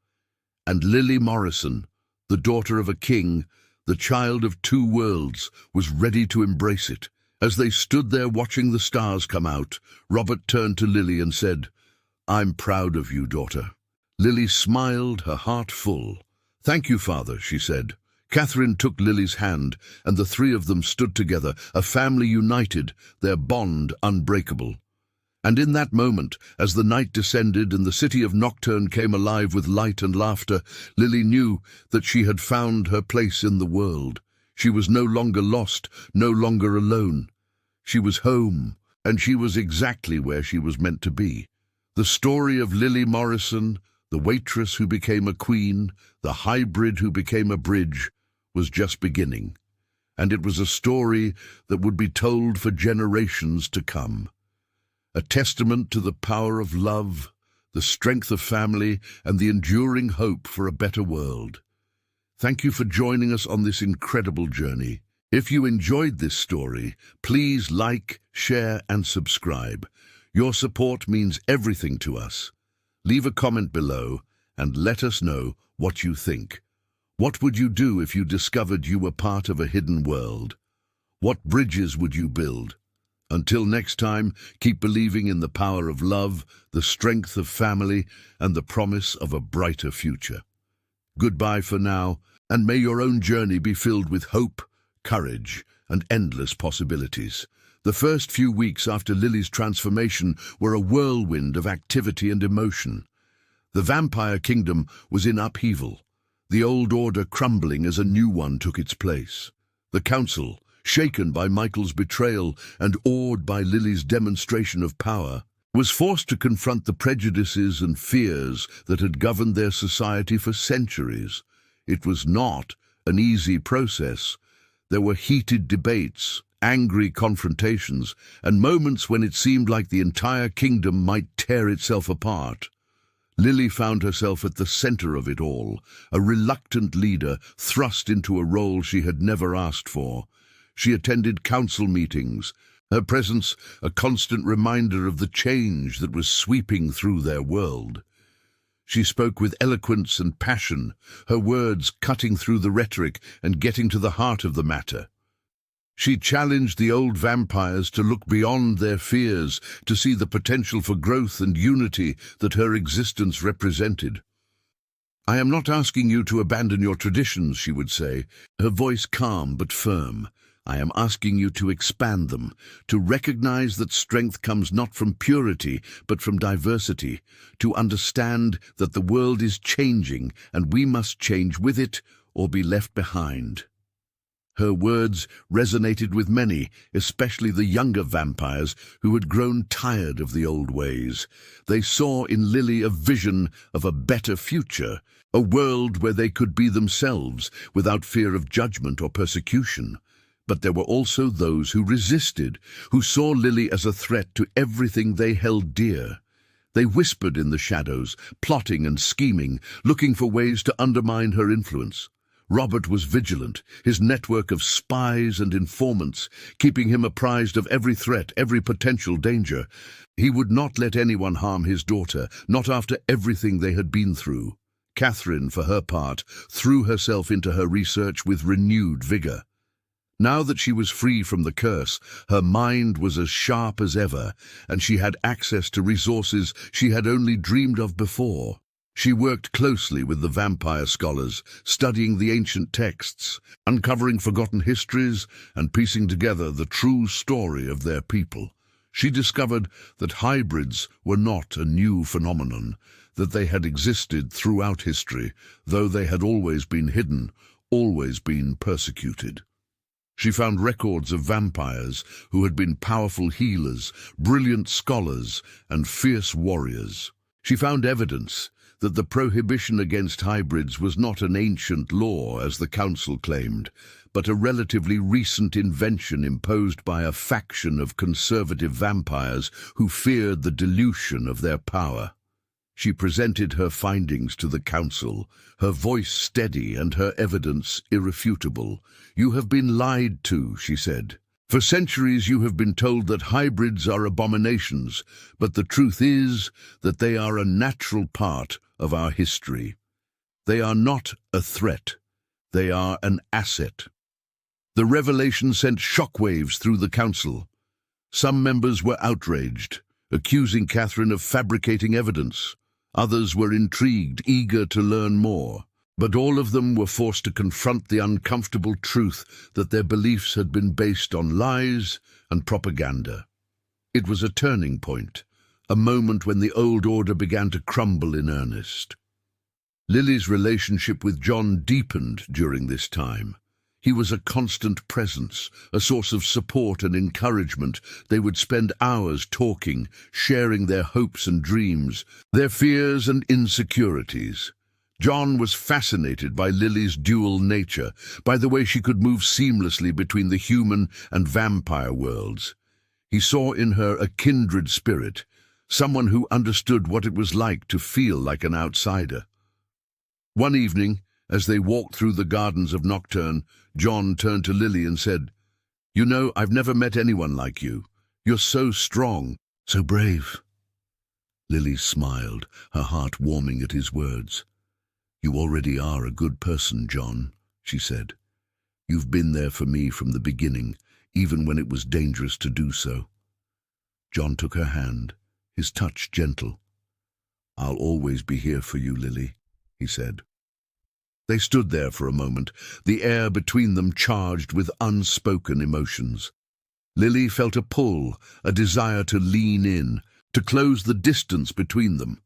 Speaker 1: And Lily Morrison, the daughter of a king, the child of two worlds, was ready to embrace it. As they stood there watching the stars come out, Robert turned to Lily and said, "I'm proud of you, daughter." Lily smiled, her heart full. "Thank you, Father," she said. Catherine took Lily's hand, and the three of them stood together, a family united, their bond unbreakable. And in that moment, as the night descended and the city of Nocturne came alive with light and laughter, Lily knew that she had found her place in the world. She was no longer lost, no longer alone. She was home, and she was exactly where she was meant to be. The story of Lily Morrison, the waitress who became a queen, the hybrid who became a bridge, was just beginning. And it was a story that would be told for generations to come. A testament to the power of love, the strength of family, and the enduring hope for a better world. Thank you for joining us on this incredible journey. If you enjoyed this story, please like, share, and subscribe. Your support means everything to us. Leave a comment below and let us know what you think. What would you do if you discovered you were part of a hidden world? What bridges would you build? Until next time, keep believing in the power of love, the strength of family, and the promise of a brighter future. Goodbye for now, and may your own journey be filled with hope, courage, and endless possibilities. The first few weeks after Lily's transformation were a whirlwind of activity and emotion. The vampire kingdom was in upheaval, the old order crumbling as a new one took its place. The council, shaken by Michael's betrayal and awed by Lily's demonstration of power, was forced to confront the prejudices and fears that had governed their society for centuries. It was not an easy process. There were heated debates, angry confrontations, and moments when it seemed like the entire kingdom might tear itself apart. Lily found herself at the center of it all, a reluctant leader thrust into a role she had never asked for. She attended council meetings, her presence a constant reminder of the change that was sweeping through their world. She spoke with eloquence and passion, her words cutting through the rhetoric and getting to the heart of the matter. She challenged the old vampires to look beyond their fears, to see the potential for growth and unity that her existence represented. "I am not asking you to abandon your traditions," she would say, her voice calm but firm. "I am asking you to expand them, to recognize that strength comes not from purity, but from diversity, to understand that the world is changing and we must change with it or be left behind." Her words resonated with many, especially the younger vampires who had grown tired of the old ways. They saw in Lily a vision of a better future, a world where they could be themselves without fear of judgment or persecution. But there were also those who resisted, who saw Lily as a threat to everything they held dear. They whispered in the shadows, plotting and scheming, looking for ways to undermine her influence. Robert was vigilant, his network of spies and informants, keeping him apprised of every threat, every potential danger. He would not let anyone harm his daughter, not after everything they had been through. Catherine, for her part, threw herself into her research with renewed vigor. Now that she was free from the curse, her mind was as sharp as ever, and she had access to resources she had only dreamed of before. She worked closely with the vampire scholars, studying the ancient texts, uncovering forgotten histories, and piecing together the true story of their people. She discovered that hybrids were not a new phenomenon, that they had existed throughout history, though they had always been hidden, always been persecuted. She found records of vampires who had been powerful healers, brilliant scholars, and fierce warriors. She found evidence that the prohibition against hybrids was not an ancient law, as the council claimed, but a relatively recent invention imposed by a faction of conservative vampires who feared the dilution of their power. She presented her findings to the council, her voice steady and her evidence irrefutable. "You have been lied to," she said. "For centuries you have been told that hybrids are abominations, but the truth is that they are a natural part of our history. They are not a threat. They are an asset." The revelation sent shockwaves through the council. Some members were outraged, accusing Catherine of fabricating evidence. Others were intrigued, eager to learn more. But all of them were forced to confront the uncomfortable truth that their beliefs had been based on lies and propaganda. It was a turning point, a moment when the old order began to crumble in earnest. Lily's relationship with John deepened during this time. He was a constant presence, a source of support and encouragement. They would spend hours talking, sharing their hopes and dreams, their fears and insecurities. John was fascinated by Lily's dual nature, by the way she could move seamlessly between the human and vampire worlds. He saw in her a kindred spirit, someone who understood what it was like to feel like an outsider. One evening, as they walked through the gardens of Nocturne, John turned to Lily and said, "You know, I've never met anyone like you. You're so strong, so brave." Lily smiled, her heart warming at his words. "You already are a good person, John," she said. "You've been there for me from the beginning, even when it was dangerous to do so." John took her hand, his touch gentle. "I'll always be here for you, Lily," he said. They stood there for a moment, the air between them charged with unspoken emotions. Lily felt a pull, a desire to lean in, to close the distance between them.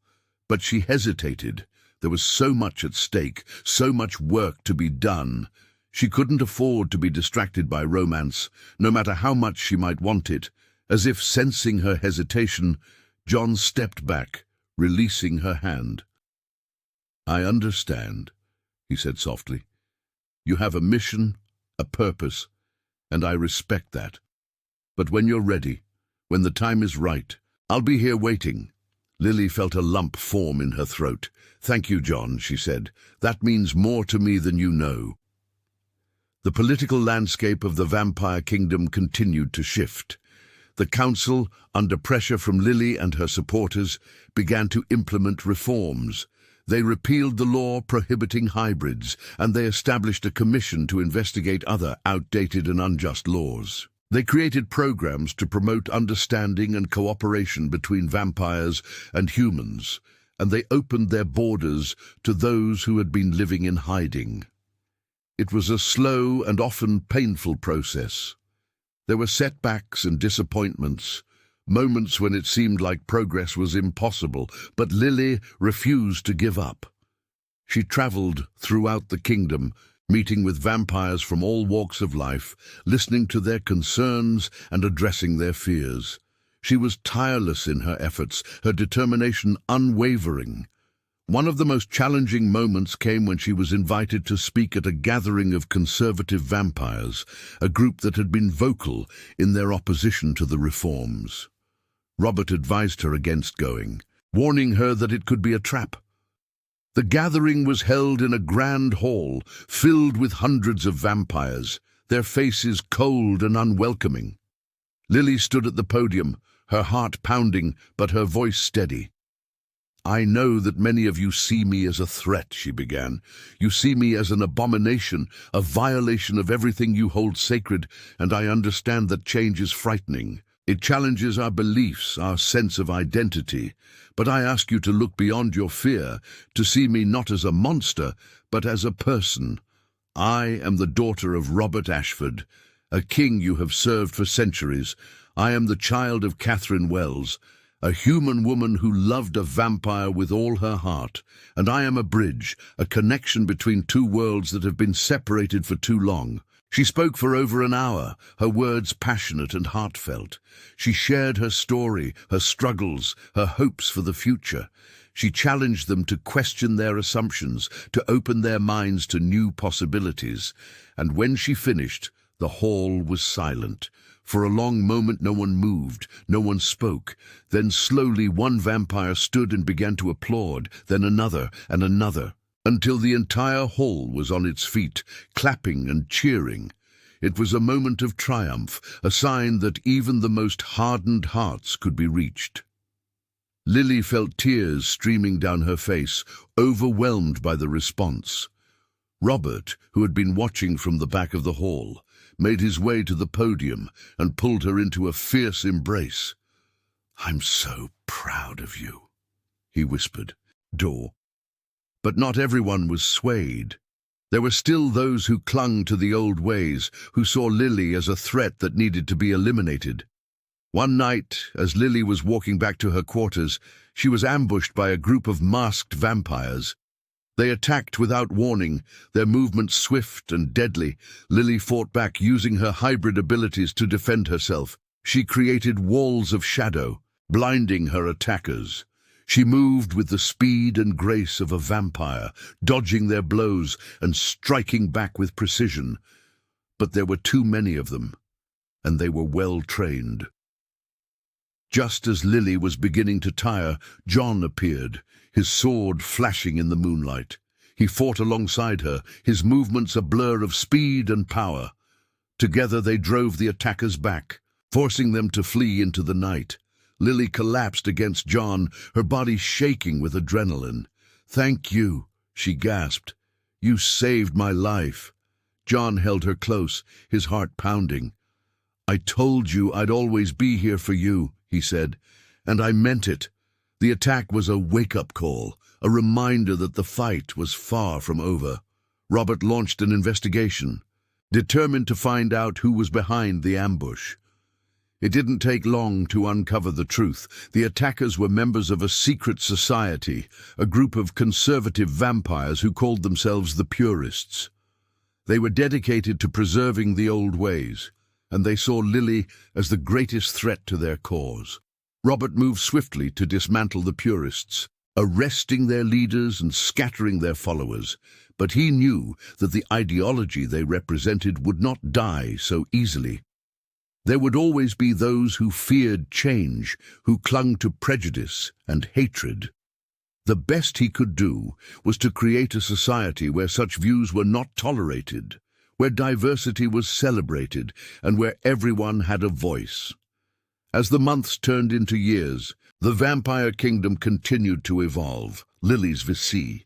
Speaker 1: But she hesitated. There was so much at stake, so much work to be done. She couldn't afford to be distracted by romance, no matter how much she might want it. As if sensing her hesitation, John stepped back, releasing her hand. "I understand," he said softly. "You have a mission, a purpose, and I respect that. But when you're ready, when the time is right, I'll be here waiting." Lily felt a lump form in her throat. "Thank you, John," she said. "That means more to me than you know." The political landscape of the vampire kingdom continued to shift. The council, under pressure from Lily and her supporters, began to implement reforms. They repealed the law prohibiting hybrids, and they established a commission to investigate other outdated and unjust laws. They created programs to promote understanding and cooperation between vampires and humans, and they opened their borders to those who had been living in hiding. It was a slow and often painful process. There were setbacks and disappointments, moments when it seemed like progress was impossible, but Lily refused to give up. She traveled throughout the kingdom, meeting with vampires from all walks of life, listening to their concerns and addressing their fears. She was tireless in her efforts, her determination unwavering. One of the most challenging moments came when she was invited to speak at a gathering of conservative vampires, a group that had been vocal in their opposition to the reforms. Robert advised her against going, warning her that it could be a trap. The gathering was held in a grand hall, filled with hundreds of vampires, their faces cold and unwelcoming. Lily stood at the podium, her heart pounding, but her voice steady. "I know that many of you see me as a threat," she began. "You see me as an abomination, a violation of everything you hold sacred, and I understand that change is frightening. It challenges our beliefs, our sense of identity. But I ask you to look beyond your fear, to see me not as a monster, but as a person. I am the daughter of Robert Ashford, a king you have served for centuries. I am the child of Catherine Wells. A human woman who loved a vampire with all her heart, and I am a bridge, a connection between two worlds that have been separated for too long. She spoke for over an hour, her words passionate and heartfelt. She shared her story, her struggles, her hopes for the future. She challenged them to question their assumptions, to open their minds to new possibilities. And when she finished, the hall was silent. For a long moment no one moved, no one spoke. Then slowly one vampire stood and began to applaud, then another and another, until the entire hall was on its feet, clapping and cheering. It was a moment of triumph, a sign that even the most hardened hearts could be reached. Lily felt tears streaming down her face, overwhelmed by the response. Robert, who had been watching from the back of the hall, made his way to the podium and pulled her into a fierce embrace. "I'm so proud of you," he whispered. But not everyone was swayed. There were still those who clung to the old ways, who saw Lily as a threat that needed to be eliminated. One night, as Lily was walking back to her quarters, she was ambushed by a group of masked vampires. They attacked without warning, their movements swift and deadly. Lily fought back using her hybrid abilities to defend herself. She created walls of shadow, blinding her attackers. She moved with the speed and grace of a vampire, dodging their blows and striking back with precision. But there were too many of them, and they were well trained. Just as Lily was beginning to tire, John appeared, his sword flashing in the moonlight. He fought alongside her, his movements a blur of speed and power. Together they drove the attackers back, forcing them to flee into the night. Lily collapsed against John, her body shaking with adrenaline. "Thank you," she gasped. "You saved my life." John held her close, his heart pounding. "I told you I'd always be here for you," he said, "and I meant it." The attack was a wake-up call, a reminder that the fight was far from over. Robert launched an investigation, determined to find out who was behind the ambush. It didn't take long to uncover the truth. The attackers were members of a secret society, a group of conservative vampires who called themselves the Purists. They were dedicated to preserving the old ways, and they saw Lily as the greatest threat to their cause. Robert moved swiftly to dismantle the Purists, arresting their leaders and scattering their followers. But he knew that the ideology they represented would not die so easily. There would always be those who feared change, who clung to prejudice and hatred. The best he could do was to create a society where such views were not tolerated, where diversity was celebrated, and where everyone had a voice. As the months turned into years, the vampire kingdom continued to evolve. Lily's VC,